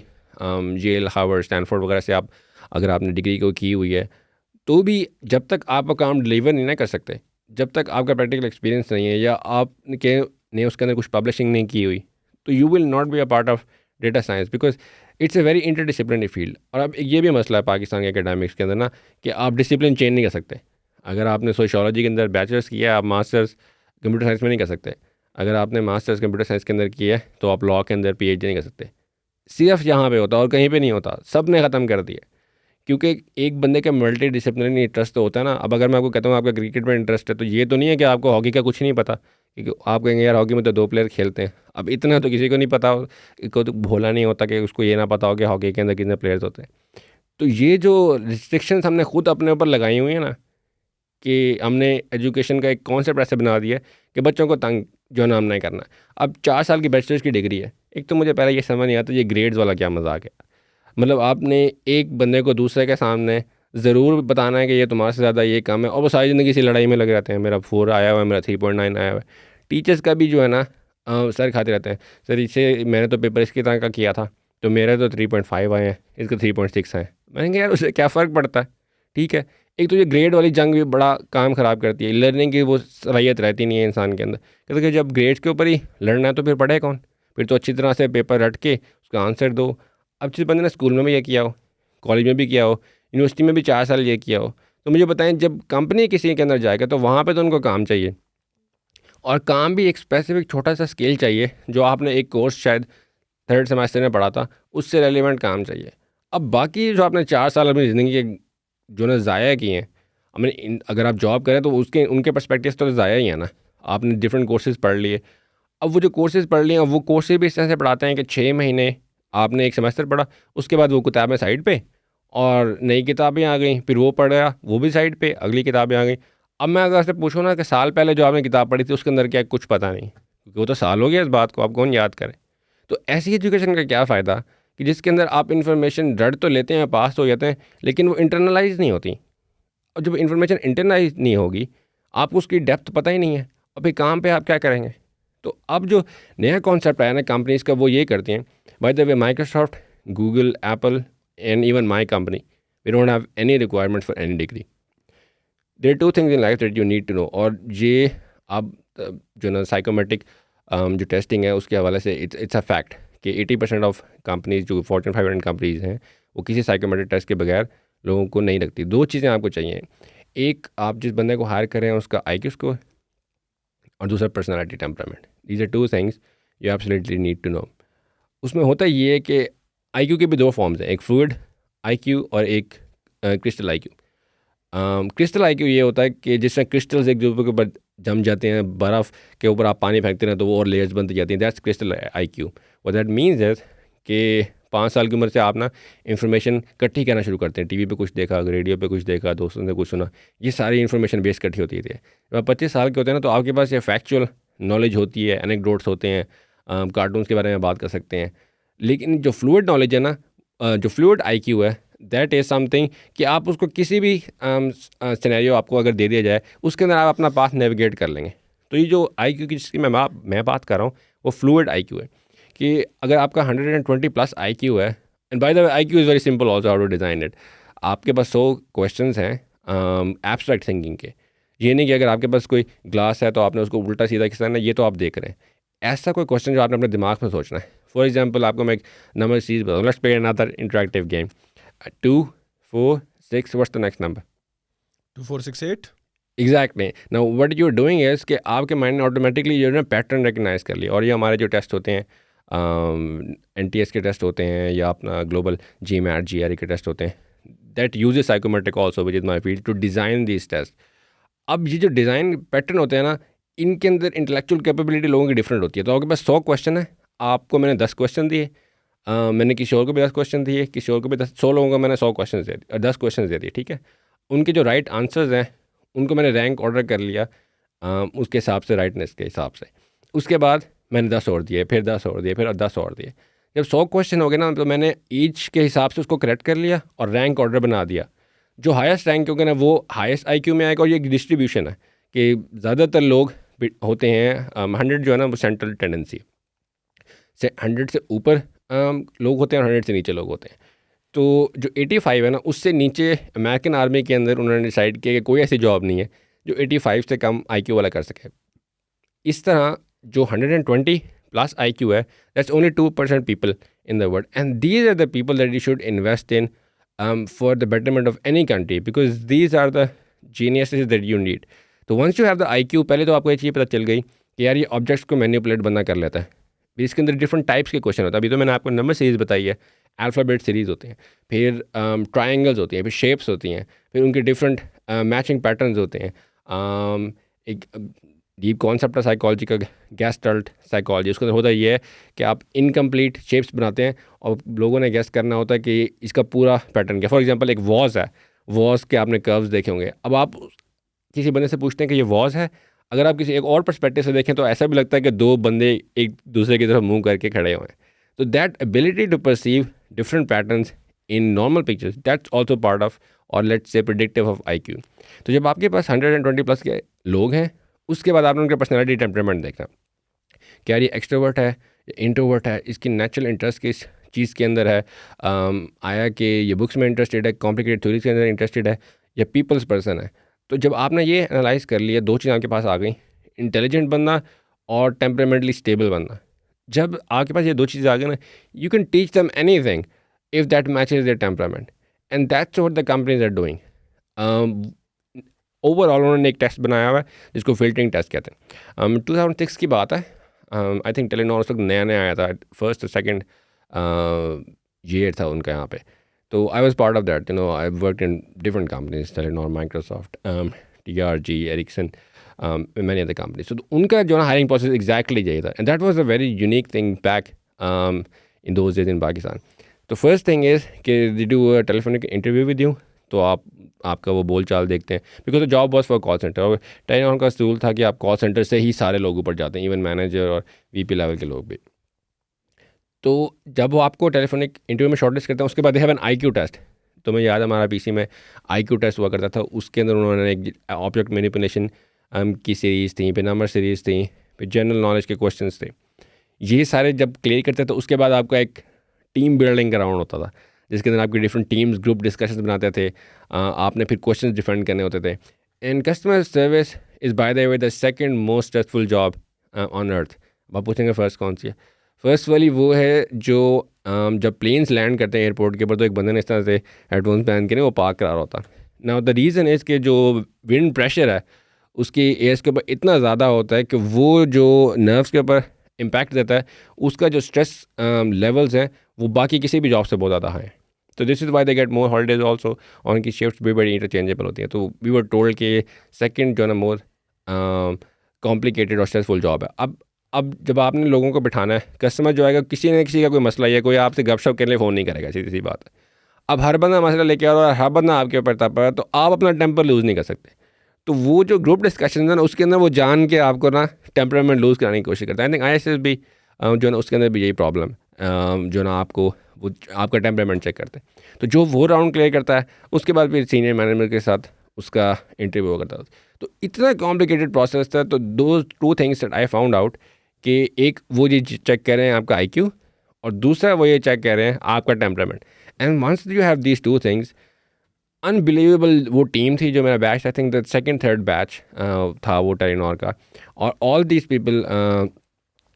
Yale, Harvard, Stanford वगैरह से आप अगर आपने डिग्री को की हुई है, तो भी जब तक आप काम डिलीवर नहीं ना कर सकते, जब तक आपका प्रैक्टिकल एक्सपीरियंस नहीं है या आपके ने उसके अंदर कुछ पब्लिशिंग नहीं की हुई, तो you will not be a part of data science, because it's a very interdisciplinary field. और अब ये भी मसला है पाकिस्तान के एकेडमिक्स के अंदर ना, कि आप डिसिप्लिन चेंज नहीं कर सकते। अगर आपने सोशियोलॉजी के अंदर बैचलर्स किया है, आप मास्टर्स कंप्यूटर साइंस में नहीं कर सकते। अगर आपने मास्टर्स कंप्यूटर साइंस के अंदर किया है तो आप लॉ के अंदर पीएचडी नहीं कर सकते। सिर्फ यहाँ पे होता है और कहीं पे नहीं होता, सब ने ख़त्म कर दिया। क्योंकि एक बंदे का मल्टी डिसिप्लिनरी इंटरेस्ट तो होता है ना। अब अगर मैं आपको कहता हूँ आपका क्रिकेट में इंटरेस्ट है, तो ये तो नहीं है कि आपको हॉकी का कुछ नहीं पता, क्योंकि आप कहेंगे यार हॉकी में तो 2 प्लेयर खेलते हैं। अब इतना तो किसी को नहीं पता हो, को तो भोला नहीं होता कि उसको ये ना पता हो कि हॉकी के अंदर कितने प्लेयर्स होते हैं। तो ये जो रिस्ट्रिक्शंस हमने खुद अपने ऊपर लगाई हुई है ना, कि हमने एजुकेशन का एक कॉन्सेप्ट ऐसे बना दिया है कि बच्चों को तंग जो ना हमने करना है। अब 4 साल की बैचलर्स की डिग्री है, एक तो मुझे पहले ये समझ नहीं आता ये ग्रेड्स वाला क्या मजाक है। मतलब आपने एक बंदे को दूसरे के सामने ज़रूर बताना है कि ये तुम्हारे से ज़्यादा ये कम है, और वो सारी ज़िंदगी इसी लड़ाई में लगे रहते हैं। मेरा 4 आया हुआ है, मेरा 3.9 आया हुआ है। टीचर्स का भी जो है ना सर खाते रहते हैं, सर इसे मैंने तो पेपर इसकी तरह का किया था, तो मेरे तो 3.5 आए हैं, इसके 3.6 आए। मैंने कहा यार उससे क्या फ़र्क पड़ता है। ठीक है, एक तो ये ग्रेड वाली जंग भी बड़ा काम ख़राब करती है, लर्निंग की वो सलाहियत रहती नहीं है इंसान के अंदर। क्योंकि जब ग्रेड्स के ऊपर ही लड़ना है तो फिर पढ़े कौन, फिर तो अच्छी तरह से पेपर रट के उसका आंसर दो। अब जिस बंदे ने स्कूल में भी ये किया हो, कॉलेज में भी किया हो, यूनिवर्सिटी में भी 4 साल ये किया हो, तो मुझे बताएं जब कंपनी किसी के अंदर जाएगा तो वहाँ पे तो उनको काम चाहिए, और काम भी एक स्पेसिफिक छोटा सा स्किल चाहिए जो आपने एक कोर्स शायद 3rd सेमेस्टर में पढ़ा था, उससे रेलिवेंट काम चाहिए। अब बाकी जो आपने 4 साल अपनी ज़िंदगी के जो ना ज़ाया किए हैं, अगर आप जॉब करें तो उसके उनके पर्सपेक्टिव तो ज़ाया ही है ना। आपने डिफरेंट कोर्सेज़ पढ़ लिए, अब वो जो कोर्सेज़ पढ़ लिए हैं वो कोर्सेज़ भी इस तरह से पढ़ाते हैं कि 6 महीने आपने एक सेमेस्टर पढ़ा, उसके बाद वो किताबें साइड पे और नई किताबें आ गई, फिर वो पढ़ा वो भी साइड पे, अगली किताबें आ गई। अब मैं अगर आपसे पूछूँ ना कि साल पहले जो आपने किताब पढ़ी थी उसके अंदर क्या कुछ पता नहीं, क्योंकि वो तो साल हो गया इस बात को, आप कौन याद करे। तो ऐसी एजुकेशन का क्या फ़ायदा कि जिसके अंदर आप इन्फॉर्मेशन रट तो लेते हैं, पास तो हो जाते हैं, लेकिन वो इंटरनलाइज नहीं होती। और जब इन्फॉर्मेशन इंटरनलाइज नहीं होगी, आपको उसकी डेप्थ पता ही नहीं है, और फिर काम पे आप क्या करेंगे। तो अब जो नया कॉन्सेप्ट आया ना कंपनीज़ का, वो ये करती हैं, by the way Microsoft, Google, Apple and even my company, we don't have any requirement for any degree. There 2 things in life that you need to know. और ये अब जो ना साइकोमेट्रिक जो टेस्टिंग है उसके हवाले से इट्स अ फैक्ट कि 80% ऑफ कंपनीज जो फॉर्चून 500 कंपनीज हैं वो किसी साइकोमेट्रिक टेस्ट के बगैर लोगों को नहीं रखती। 2 चीज़ें आपको चाहिए, एक आप जिस बंदे को हायर कर रहे हैं उसका IQ स्कोर, और दूसरा personality temperament. These are 2 things you absolutely need to know. उसमें होता ये है कि IQ के भी 2 फॉर्म्स हैं, एक फ्लूइड IQ और एक क्रिस्टल IQ। क्रिस्टल IQ ये होता है कि जिसमें क्रिस्टल्स एक दूसरे के ऊपर जम जाते हैं, बर्फ़ के ऊपर आप पानी फेंकते हैं तो वो और लेयर्स बनती जाती हैं, दैट्स क्रिस्टल IQ। और दैट मीन्स इज कि 5 साल की उम्र से आप ना इन्फॉर्मेशन इकट्ठी करना शुरू करते हैं। टीवी पे कुछ देखा, रेडियो पे कुछ देखा, दोस्तों ने कुछ सुना, ये सारी इन्फॉर्मेशन बेस इकट्ठी होती है। जब आप 25 साल के होते हैं ना तो आपके पास ये फैक्चुअल नॉलेज होती है, एनेक्डोट्स होते हैं, कार्टून्स के बारे में बात कर सकते हैं। लेकिन जो फ्लूइड नॉलेज है ना, जो फ्लूइड IQ है, दैट इज़ समथिंग कि आप उसको किसी भी सिनेरियो आपको अगर दे दिया जाए उसके अंदर आप अपना पाथ नेविगेट कर लेंगे। तो ये जो IQ की जिसकी मैं बात कर रहा हूँ वो फ्लूइड IQ है, कि अगर आपका 120+ IQ है, and by the way IQ is very simple also how to design it. आपके पास 100 क्वेश्चंस हैं एब्स्ट्रैक्ट थिंकिंग के। ये नहीं कि अगर आपके पास कोई ग्लास है तो आपने उसको उल्टा सीधा किस तरह, ये तो आप देख रहे हैं। ऐसा कोई क्वेश्चन जो आपने अपने दिमाग में सोचना है। फॉर एग्जाम्पल आपको मैं एक नंबर चीज़ बताऊँ, let's play another interactive game. 2, 4, 6, what's the next number? 2, 4, 6, 8। Exactly. Now what you are doing is कि आपके माइंड ने ऑटोमेटिकली ये ना पैटर्न रिकग्नाइज कर लिया। और ये हमारे जो टेस्ट होते हैं, NTS के टेस्ट होते हैं या अपना ग्लोबल GMAT GRE के टेस्ट होते हैं, that uses psychometric also which is my field to design this test. अब ये जो डिज़ाइन पैटर्न होते हैं ना, इनके अंदर इंटेलेक्चुअल कैपेबिलिटी लोगों की डिफरेंट होती है. तो आपके पास 100 क्वेश्चन है, आपको मैंने 10 क्वेश्चन दिए, मैंने किसी और को भी 10 क्वेश्चन दिए, किसी और को भी 100 लोगों को मैंने 100 क्वेश्चन दे दिए, 10 क्वेश्चन दे दिए, ठीक है. उनके जो राइट आंसर्स हैं उनको मैंने रैंक ऑर्डर कर लिया उसके हिसाब से, राइटनेस के हिसाब से. उसके बाद मैंने 10 और दिए, फिर 10 और दिए, फिर 10 और दिए. जब 100 क्वेश्चन हो गए ना, तो मैंने ईच के हिसाब से उसको करेक्ट कर लिया और रैंक ऑर्डर बना दिया. जो हाईएस्ट रैंक होगा ना वो हाईएस्ट आईक्यू में आएगा. और ये एक डिस्ट्रीब्यूशन है कि ज़्यादातर लोग होते हैं 100 जो है ना वो सेंट्रल टेंडेंसी से, 100 से ऊपर लोग होते हैं और 100 से नीचे लोग होते हैं. तो जो 85 है ना, उससे नीचे अमेरिकन आर्मी के अंदर उन्होंने डिसाइड किया कि कोई ऐसी जॉब नहीं है जो 85 से कम आईक्यू वाला कर सके. इस तरह जो 120 प्लस आईक्यू है, that's only 2% people in the world, and these are the people that you should invest in for the betterment of any country, because these are the geniuses that you need. तो once you have the IQ, पहले तो आपको ये चीज़ पता चल गई कि यार ये ऑब्जेक्ट्स को मैनिपुलेट बंदा कर लेता है. फिर इसके अंदर डिफरेंट टाइप्स के क्वेश्चन होता है. अभी तो मैंने आपको नंबर सीरीज़ बताई है, अल्फ़ाबेट सीरीज़ होते हैं, फिर ट्रायंगल्स होती हैं, फिर शेप्स होती हैं, फिर उनके डिफरेंट मैचिंग पैटर्न्स होते हैं. एक डीप कॉन्सेप्ट है साइकोलॉजी का, गेस्टल्ट साइकोलॉजी. उसके अंदर होता ये है कि आप इनकम्प्लीट शेप्स बनाते हैं और लोगों ने गेस करना होता है कि इसका पूरा पैटर्न क्या. फॉर एग्जांपल एक वॉज है, वॉज के आपने कर्व्स देखे होंगे. अब आप किसी बंदे से पूछते हैं कि ये वॉज है, अगर आप किसी एक और पर्सपेक्टिव से देखें तो ऐसा भी लगता है कि दो बंदे एक दूसरे की तरफ मुंह करके खड़े हुए हैं. तो that ability to perceive different patterns in normal pictures, that's also part of, और let's say predictive of IQ. तो जब आपके पास 120 प्लस के लोग हैं, उसके बाद आपने उनके पर्सनैलिटी टेम्परामेंट देखना, क्या ये एक्सट्रोवर्ट है या इंट्रोवर्ट है, इसकी नेचुरल इंटरेस्ट किस चीज़ के अंदर है, आया कि ये बुक्स में इंटरेस्टेड है, कॉम्प्लिकेटेड थ्योरीज के अंदर इंटरेस्टेड है, या पीपल्स पर्सन है. तो जब आपने ये एनालाइज कर लिया, दो चीज़ें आपके पास आ गई, इंटेलिजेंट बनना और टेम्परामेंटली स्टेबल बनना. जब आपके पास ये दो चीज़ें आ गई ना, you can teach them anything if that matches their temperament, and that's what the companies are doing. Overall उन्होंने एक टेस्ट बनाया हुआ है जिसको फिल्टरिंग टेस्ट कहते हैं. 2006 की बात है. आई थिंक टेलीनॉर उस वक्त नया नया आया था, फर्स्ट सेकेंड ईयर था उनका यहाँ पे. तो I was part of that, you know, I work in different companies, Telenor, Microsoft, TRG, Ericsson, many other companies. तो उनका जो ना हायरिंग प्रोसेस एग्जैक्टली यही था, and that was a very unique thing back in those days in Pakistan. तो first thing is कि they do a telephonic interview with you. तो आपका वो बोल चाल देखते हैं, because the job was for call centre. और टेलीनॉर का रूल था कि आप कॉल सेंटर से ही सारे लोग ऊपर जाते हैं, इवन मैनेजर और VP लेवल के लोग भी. तो जब वो आपको टेलीफोनिक इंटरव्यू में शॉर्टलिस्ट करते हैं, उसके बाद they have an IQ test. तो मैं याद है हमारा PC में IQ टेस्ट हुआ करता था. उसके अंदर उन्होंने एक ऑब्जेक्ट मैनिपुलेशन की सीरीज़ थी, फिर नंबर सीरीज़ थी, फिर जनरल नॉलेज के क्वेश्चंस थे. ये सारे जब क्लियर करते तो उसके बाद आपका एक टीम बिल्डिंग का राउंड होता था, जिसके अंदर आपकी डिफरेंट टीम्स, ग्रुप डिस्कशंस बनाते थे. आपने फिर क्वेश्चंस डिफेंड करने होते थे. And customer service is by the way the second most stressful job on earth. आप पूछेंगे फर्स्ट कौन सी है? फर्स्ट वाली वो है जो जब प्लेन्स लैंड करते हैं एयरपोर्ट के ऊपर, तो एक बंदे ने इस तरह से हेडफोन्स पहन के वो पार्क करा रहा होता. नाउ द रीज़न इज़ कि जो विंड प्रेशर है उसके एयर्स के ऊपर इतना ज़्यादा होता है कि वो जो नर्व्स के ऊपर इम्पैक्ट देता है, उसका जो स्ट्रेस लेवल्स हैं वो बाकी किसी भी जॉब से बहुत ज़्यादा है. तो this is why they get more holidays also, और उनकी शिफ्ट भी बड़ी इंटरचेंजेबल होती हैं. तो वी वर टोल्ड कि सेकेंड जो है ना मोर कॉम्प्लिकेटेड और स्ट्रेसफुल जॉब है. अब जब आपने लोगों को बिठाना है, कस्टमर जो आएगा, किसी न किसी का कोई मसला है, कोई आपसे गपशप करने फ़ोन नहीं करेगा, सीधी सी बात है. अब हर बंदा मसला लेके आ रहा है और हर बंदा आपके ऊपर तप रहा है, तो आप अपना टेम्पर लूज़ नहीं कर सकते. तो वो जो ग्रुप डिस्कशन है ना, उसके अंदर वो जान के आपको ना टेम्परामेंट लूज़ कराने की कोशिश करता है. आई थिंक ISS भी जो ना उसके अंदर भी यही प्रॉब्लम, जो ना आपको वो आपका टेम्परामेंट चेक करते हैं. तो जो वो राउंड क्लियर करता है, उसके बाद फिर सीनियर मैनेजमेंट के साथ उसका इंटरव्यू करता था. तो इतना कॉम्प्लिकेटेड प्रोसेस था. तो दो two things that I found out कि एक वो ये चेक कर रहे हैं आपका IQ, और दूसरा वो ये चेक कर रहे हैं आपका temperament. And once you have these two things, unbelievable वो टीम थी जो मेरा batch, I think the second third batch था वो टेलीनॉर का. और ऑल दीज पीपल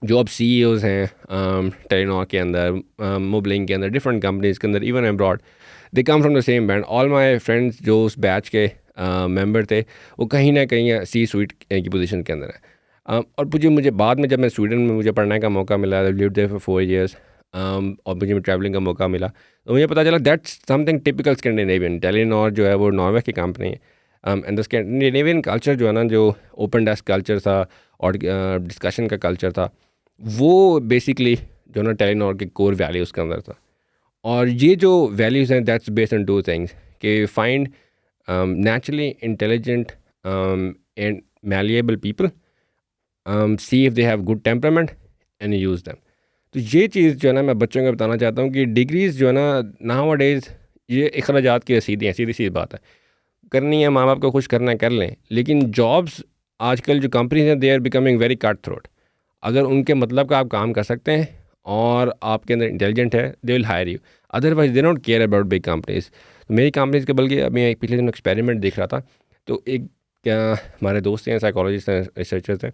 जो अब CEOs हैं टेलीनॉर के अंदर, मोबलिंग के अंदर, डिफरेंट कंपनीज़ के अंदर, even abroad, they come from the same band. All my friends जो उस बैच के मेंबर थे, वो कहीं ना कहीं C-suite की पोजीशन के अंदर है. और मुझे बाद में जब मैं स्वीडन में मुझे पढ़ने का मौका मिला, लिव्ड देयर फॉर 4 years, और मुझे ट्रैवलिंग का मौका मिला, तो मुझे पता चला that's something typical Scandinavian. Telenor जो है वो नॉर्वे की कंपनी है, एंड द स्कैंडिनेवियन कल्चर जो है ना, जो ओपन डेस्क कल्चर था और डिस्कशन का कल्चर था, वो बेसिकली जो ना टेलीनॉर के कोर वैल्यूज़ के अंदर था। और ये जो वैल्यूज़ हैं that's based on two things, कि find naturally intelligent and malleable people, see if they have good temperament and use them. तो ये चीज़ जो है ना मैं बच्चों को बताना चाहता हूँ कि डिग्रीज़ जो है ना नाउअडेज़ ये अखराजात की रसीद हैं, सीधी सी बात है। करनी है, माँ बाप को खुश करना है, कर लें, लेकिन जॉब्स आजकल जो कंपनीज हैं they are becoming very cut throat. अगर उनके मतलब का आप काम कर सकते हैं और आपके अंदर इंटेलिजेंट है, they will hire you, otherwise they don't care about big companies. तो मेरी कंपनीज के बल्कि अभी एक पिछले दिन एक्सपेरिमेंट देख रहा था, तो एक क्या हमारे दोस्त हैं, साइकोलॉजिस्ट हैं, रिसर्चर्स हैं,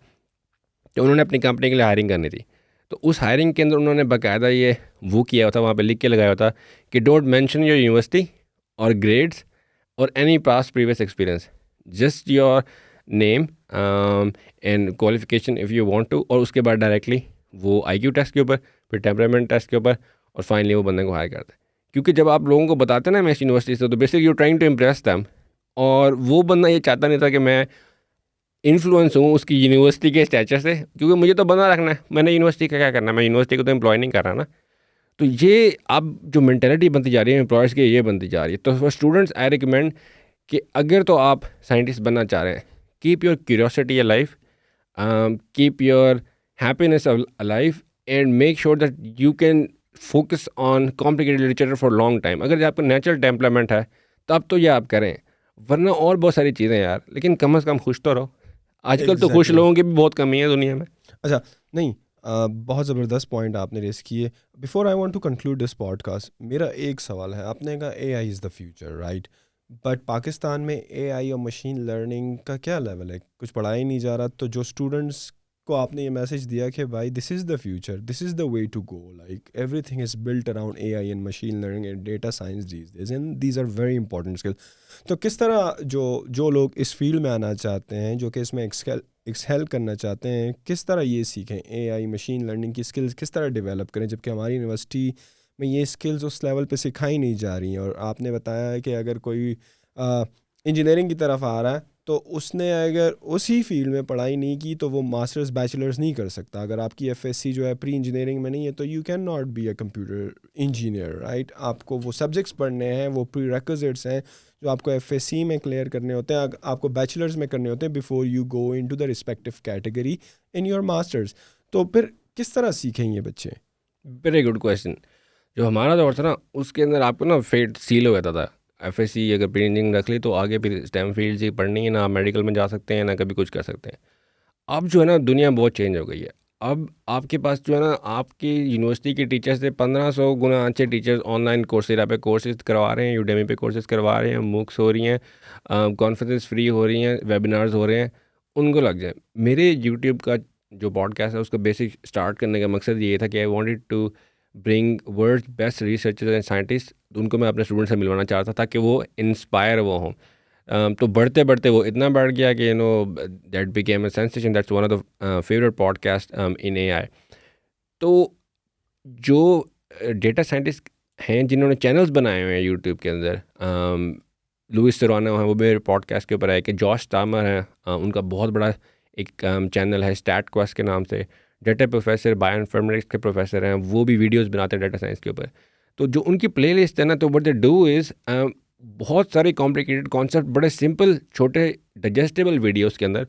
तो उन्होंने अपनी कंपनी के लिए हायरिंग करनी थी। तो उस हायरिंग के अंदर उन्होंने बाकायदा ये वो किया हुआ था, वहाँ पे लिख के लगाया हुआ था कि डोंट मेंशन योर यूनिवर्सिटी और ग्रेड्स और any past previous experience, just your name and qualification if you want to, और उसके बाद डायरेक्टली वो आईक्यू टेस्ट के ऊपर, फिर टेम्परामेंट टेस्ट के ऊपर, और फाइनली वो बंदे को हायर करते हैं। क्योंकि जब आप लोगों को बताते हैं ना मैं इस यूनिवर्सिटी से, तो basically you trying to impress them, और वो बंदा ये चाहता नहीं था कि मैं इन्फ्लुएंस हूँ उसकी यूनिवर्सिटी के स्टैचर से, क्योंकि मुझे तो बंदा रखना है, मैंने यूनिवर्सिटी का क्या करना है, मैं यूनिवर्सिटी को तो एम्प्लॉय नहीं कर रहा ना। तो ये अब जो मैंटेलिटी बनती जा रही है एम्प्लॉयर्स की, ये बनती जा रही है। तो फॉर स्टूडेंट्स आई रिकमेंड कि अगर तो आप साइंटिस्ट बनना चाह रहे हैं, keep your curiosity alive, keep your happiness alive, and make sure that you can focus on complicated literature for long time. अगर आपका नेचुरल टेम्परामेंट है तब तो ये आप करें, वरना और बहुत सारी चीज़ें यार, लेकिन कम से कम खुश तो रहो। आजकल तो खुश Exactly. लोगों की भी बहुत कमी है दुनिया में। अच्छा, नहीं, बहुत ज़बरदस्त पॉइंट आपने रेस किए। Before I want to conclude this podcast, मेरा एक सवाल है। आपने कहा AI is the future, right? But Pakistan में एआई और मशीन लर्निंग का क्या लेवल है? कुछ पढ़ाया ही नहीं जा रहा। तो जो स्टूडेंट्स को आपने ये मैसेज दिया कि भाई this is the future, this is the way to go, like everything is built around AI and machine learning and data science these days, and these are very important skill. तो किस तरह जो लोग इस field में आना चाहते हैं, जो कि इसमें एक्सेल करना चाहते हैं, किस तरह ये सीखें? एआई मशीन लर्निंग की स्किल्स किस तरह डेवलप करें, जबकि हमारी यूनिवर्सिटी में ये स्किल्स उस लेवल पे सिखाई नहीं जा रही हैं? और आपने बताया है कि अगर कोई इंजीनियरिंग की तरफ आ रहा है तो उसने अगर उसी फील्ड में पढ़ाई नहीं की तो वो मास्टर्स बैचलर्स नहीं कर सकता। अगर आपकी एफएससी जो है प्री इंजीनियरिंग में नहीं है तो you can not be a computer engineer, right? आपको वो सब्जेक्ट्स पढ़ने हैं, वो प्री रिक्विजिट्स हैं जो आपको एफएससी में क्लियर करने होते हैं, आपको बैचलर्स में करने होते हैं before you go into the respective category in your masters. तो फिर किस तरह सीखें ये बच्चे? Very good question. जो हमारा दौर था ना, उसके अंदर आपको ना फेट सील हो जाता था। एफएससी अगर प्री इंजीनियरिंग रख ली तो आगे फिर स्टेम फील्ड से पढ़नी है, ना मेडिकल में जा सकते हैं, ना कभी कुछ कर सकते हैं। अब जो है ना दुनिया बहुत चेंज हो गई है। अब आपके पास जो है ना आपकी यूनिवर्सिटी के टीचर से 1500 गुना अच्छे टीचर्स ऑनलाइन कोर्सेरा पे कोर्सेज करवा रहे हैं, यूडेमी पे कोर्सेज करवा रहे हैं, मूक्स हो रही हैं, कॉन्फ्रेंसेस फ्री हो रही हैं, वेबिनार्स हो रहे हैं, उनको लग जाए। मेरे यूट्यूब का जो पॉडकास्ट है उसका बेसिक स्टार्ट करने का मकसद ये था कि I wanted to bring world best researchers and scientist. उनको मैं अपने स्टूडेंट से मिलवाना चाहता था कि वो इंस्पायर वो हों। तो बढ़ते बढ़ते वो इतना बढ़ गया कि that became a sensation, that's one of the favourite podcast in AI. तो जो डेटा साइंटिस्ट हैं जिन्होंने चैनल्स बनाए हुए हैं यूट्यूब के अंदर, लुइस सेरानो हैं, वो मेरे पॉडकास्ट के ऊपर आए, कि जॉश टामर हैं, उनका बहुत बड़ा एक चैनल है स्टैट क्वेस्ट के नाम से। डेटा प्रोफेसर, बायोइन्फॉर्मेटिक्स के प्रोफेसर हैं, वो भी वीडियोस बनाते हैं डेटा साइंस के ऊपर। तो जो उनकी प्लेलिस्ट है ना, तो व्हाट दे डू इज़ बहुत सारे कॉम्प्लिकेटेड कॉन्सेप्ट बड़े सिंपल छोटे डाइजेस्टेबल वीडियोस के अंदर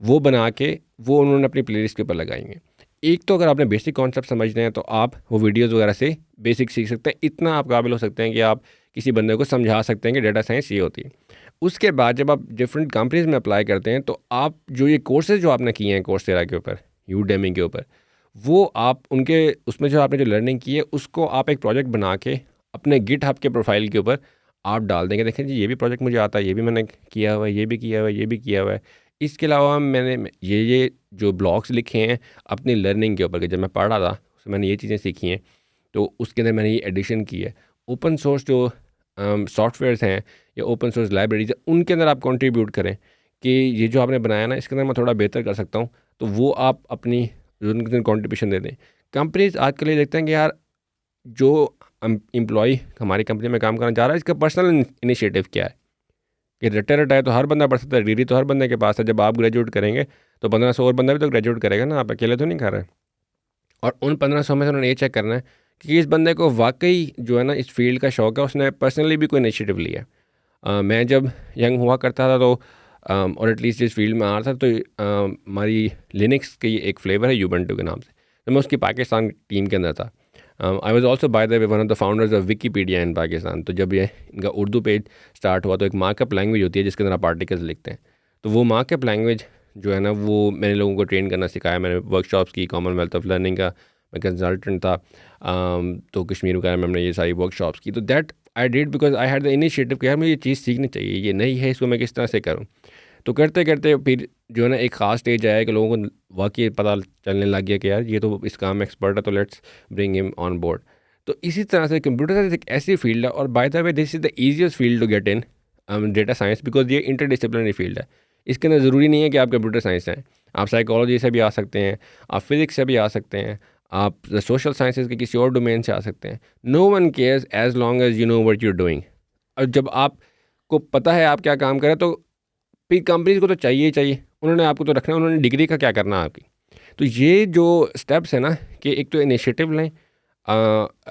वो बना के वो उन्होंने अपनी प्लेलिस्ट के ऊपर लगाएंगे। एक तो अगर आपने बेसिक कॉन्सेप्ट समझने हैं तो आप वो वीडियोस वगैरह से बेसिक सीख सकते हैं। इतना आप काबिल हो सकते हैं कि आप किसी बंदे को समझा सकते हैं कि डेटा साइंस ये होती है। उसके बाद जब आप डिफरेंट कंपनीज में अप्लाई करते हैं तो आप जो ये कोर्सेज जो आपने किए हैं कोर्सेरा के ऊपर, यूडेमी के ऊपर, वो आप उनके उसमें जो आपने जो लर्निंग की है उसको आप एक प्रोजेक्ट बना के अपने गिटहब के प्रोफाइल के ऊपर आप डाल देंगे। देखें जी, ये भी प्रोजेक्ट मुझे आता है, ये भी मैंने किया हुआ है, ये भी किया हुआ है, ये भी किया हुआ है। इसके अलावा मैंने ये जो ब्लॉग्स लिखे हैं अपनी लर्निंग के ऊपर, कि जब मैं पढ़ रहा था उसमें मैंने ये चीज़ें सीखी हैं, तो उसके अंदर मैंने ये एडिशन की है। ओपन सोर्स जो सॉफ्टवेयर्स हैं या ओपन सोर्स लाइब्रेरीज है, उनके अंदर आप कंट्रीब्यूट करें कि ये जो आपने बनाया ना इसके अंदर मैं थोड़ा बेहतर कर सकता हूँ, तो वो आप अपनी कंट्रीब्यूशन दे दें। कंपनीज आजकल ये देखते हैं कि यार जो एम्प्लॉय हमारी कंपनी में काम करना चाह रहा है इसका पर्सनल इनिशिएटिव क्या है। कि रिटायर है तो हर बंदा पढ़ सकता है, डिग्री तो हर बंदे के पास है। जब आप ग्रेजुएट करेंगे तो 1500 और बंदा भी तो ग्रेजुएट करेगा ना, आप अकेले तो नहीं कर रहे। और उन 1500 में से उन्होंने ये चेक करना है कि इस बंदे को वाकई जो है ना इस फील्ड का शौक है, उसने पर्सनली भी कोई इनिशिएटिव लिया है। मैं जब यंग हुआ करता था तो और एटलीस्ट इस फील्ड में आ रहा था तो हमारी लिनक्स की एक फ्लेवर है यूबंटू के नाम से, तो मैं उसकी पाकिस्तान टीम के अंदर था। I was also by the way one of the founders of Wikipedia in Pakistan. तो जब ये इनका उर्दू पेज स्टार्ट हुआ तो एक मार्कअप लैंग्वेज होती है जिसके अंदर आप आर्टिकल्स लिखते हैं, तो वो मार्कअप लैंग्वेज जो है ना वो मैंने लोगों को ट्रेन करना सिखाया। मैंने वर्कशॉप्स की, कॉमनवेल्थ ऑफ लर्निंग का मैं कंसल्टेंट था, तो कश्मीर वगैरह में हमने ये सारी वर्कशॉप्स की। तो that I did because I had the initiative कि यार मुझे ये चीज़ सीखनी चाहिए, ये नहीं है, इसको मैं किस तरह से करूँ। तो करते करते फिर जो है ना एक ख़ास स्टेज आया कि लोगों को वाकई पता चलने लग गया कि यार ये तो इस काम में एक्सपर्ट है, तो let's bring him on board. तो इसी तरह से कंप्यूटर साइंस एक ऐसी फील्ड है, और by the way this is the easiest field to get in data science, because ये इंटरडिसिप्लिनरी फील्ड है। इसके अंदर ज़रूरी नहीं है कि आप कंप्यूटर साइंस हैं, आप साइकोलॉजी से भी आ सकते हैं, आप फिज़िक्स से भी आ सकते हैं, आप सोशल साइंसेज के किसी और डोमेन से आ सकते हैं। No one cares as long as you know what you are doing. और जब आपको पता है आप क्या काम करें तो फिर कंपनीज को तो चाहिए ही चाहिए, उन्होंने आपको तो रखना है, उन्होंने डिग्री का क्या करना है आपकी। तो ये जो स्टेप्स है ना कि एक तो इनिशिएटिव लें,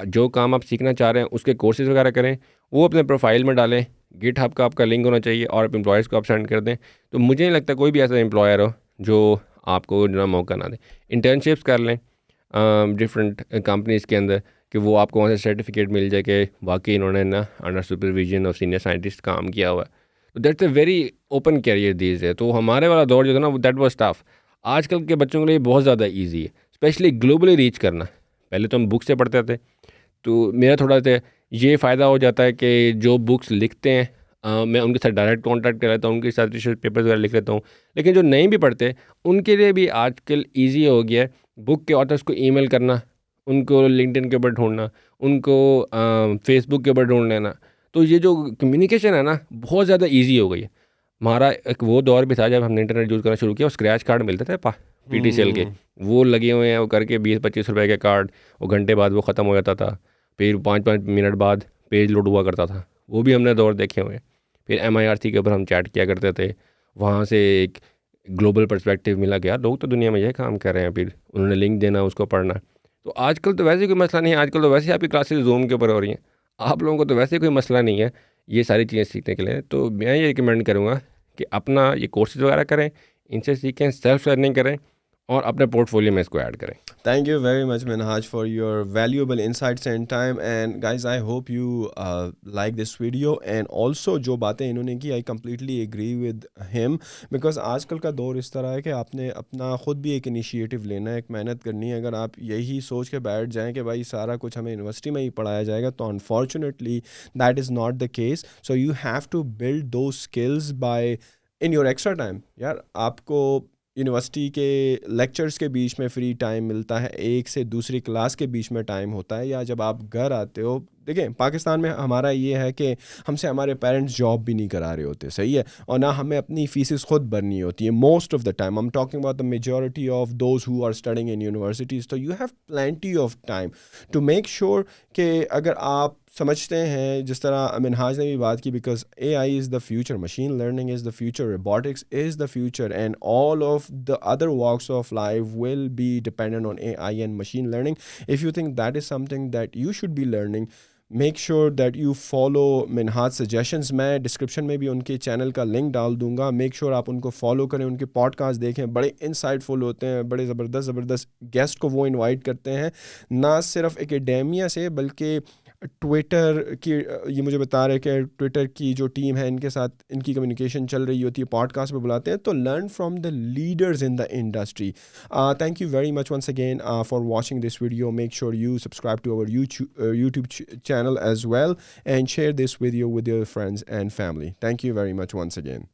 जो काम आप सीखना चाह रहे हैं उसके कोर्सेज वगैरह करें, वो अपने प्रोफाइल में डालें, गिटहब का आपका लिंक होना चाहिए और एम्प्लॉयज़ को आप सेंड कर दें। तो मुझे नहीं लगता कोई भी ऐसा एम्प्लॉयर हो जो आपको ना मौका ना दे। इंटर्नशिप्स कर लें डिफरेंट कंपनीज़ के अंदर, कि वो आपको वहाँ से सर्टिफिकेट मिल जाए कि वाकई इन्होंने ना अंडर सुपरविजन और सीनियर साइंटिस्ट काम किया हुआ है। तो that's a very open career these है। तो हमारे वाला दौर जो था ना दैट वाज टफ। आजकल के बच्चों के लिए बहुत ज़्यादा इजी है, स्पेशली ग्लोबली रीच करना। पहले तो हम बुक से पढ़ते थे, तो मेरा थोड़ा सा ये फ़ायदा हो जाता है कि जो बुक्स लिखते हैं मैं उनके साथ डायरेक्ट कांटेक्ट कर लेता हूँ, उनके साथ रिसर्च पेपर्स वगैरह लिख लेता हूँ। लेकिन जो नहीं भी पढ़ते उनके लिए भी आजकल ईजी हो गया है बुक के ऑथर्स को ईमेल करना, उनको लिंक्डइन के ऊपर ढूंढना, उनको फेसबुक के ऊपर ढूंढ लेना। तो ये जो कम्युनिकेशन है ना बहुत ज़्यादा ईजी हो गई है। हमारा एक वो दौर भी था जब हमने इंटरनेट यूज़ करना शुरू किया, और स्क्रैच कार्ड मिलते थे PTCL के, वो लगे हुए हैं, वो करके 20-25 रुपए के कार्ड, वो घंटे बाद वो ख़त्म हो जाता था, फिर 5-5 मिनट बाद पेज लोड हुआ करता था, वो भी हमने दौर देखे हुए हैं। फिर MIRC के ऊपर हम चैट किया करते थे, वहाँ से एक ग्लोबल पर्सपेक्टिव मिला कि यार लोग तो दुनिया में यह काम कर रहे हैं, फिर उन्होंने लिंक देना, उसको पढ़ना। तो आजकल तो वैसे कोई मसला नहीं है, आजकल तो वैसे आपकी क्लासेस जूम के ऊपर हो रही हैं, आप लोगों को तो वैसे कोई मसला नहीं है ये सारी चीज़ें सीखने के लिए। तो मैं ये रिकमेंड करूँगा कि अपना ये कोर्सेज वगैरह करें, इनसे सीखें, सेल्फ लर्निंग करें और अपने पोर्टफोलियो में इसको ऐड करें। Thank you very much, Minhaj, for your valuable insights and time. And guys, I hope you like this video. And also, जो बातें इन्होंने की, I completely agree with him. Because आजकल का दौर इस तरह है कि आपने अपना ख़ुद भी एक इनिशिएटिव लेना है, एक मेहनत करनी है। अगर आप यही सोच के बैठ जाएं कि भाई सारा कुछ हमें यूनिवर्सिटी में ही पढ़ाया जाएगा, तो unfortunately that is not the case. So you have to build those skills by in your extra time. यार आपको यूनिवर्सिटी के लेक्चर्स के बीच में फ्री टाइम मिलता है, एक से दूसरी क्लास के बीच में टाइम होता है, या जब आप घर आते हो। देखिए पाकिस्तान में हमारा ये है कि हमसे हमारे पेरेंट्स जॉब भी नहीं करा रहे होते, सही है, और ना हमें अपनी फीसेस खुद भरनी होती है most of the time. I am talking about the majority of those who are studying in universities. तो you have plenty of time to make sure कि अगर आप समझते हैं, जिस तरह मिनहाज ने भी बात की, because AI is the future, machine learning is the future, robotics is the future, and all of the other walks of life will be dependent on AI and machine learning. If you think that is something that you should be learning, make sure that you follow Minhaj suggestions. मैं description में भी उनके channel का link डाल दूंगा. Make sure आप उनको follow करें, उनके पॉडकास्ट देखें, बड़े इंसाइटफुल होते हैं, बड़े ज़बरदस्त गेस्ट को वो इनवाइट करते हैं, ना सिर्फ एकेडेमिया से बल्कि ट्विटर की. ये मुझे बता रहे कि ट्विटर की जो टीम है इनके साथ इनकी कम्युनिकेशन चल रही होती है, पॉडकास्ट पे बुलाते हैं. तो learn from the leaders in the industry. Thank you very much once again for watching this video. Make sure you subscribe to our YouTube channel as well, and share this video with your friends and family. Thank you very much once again.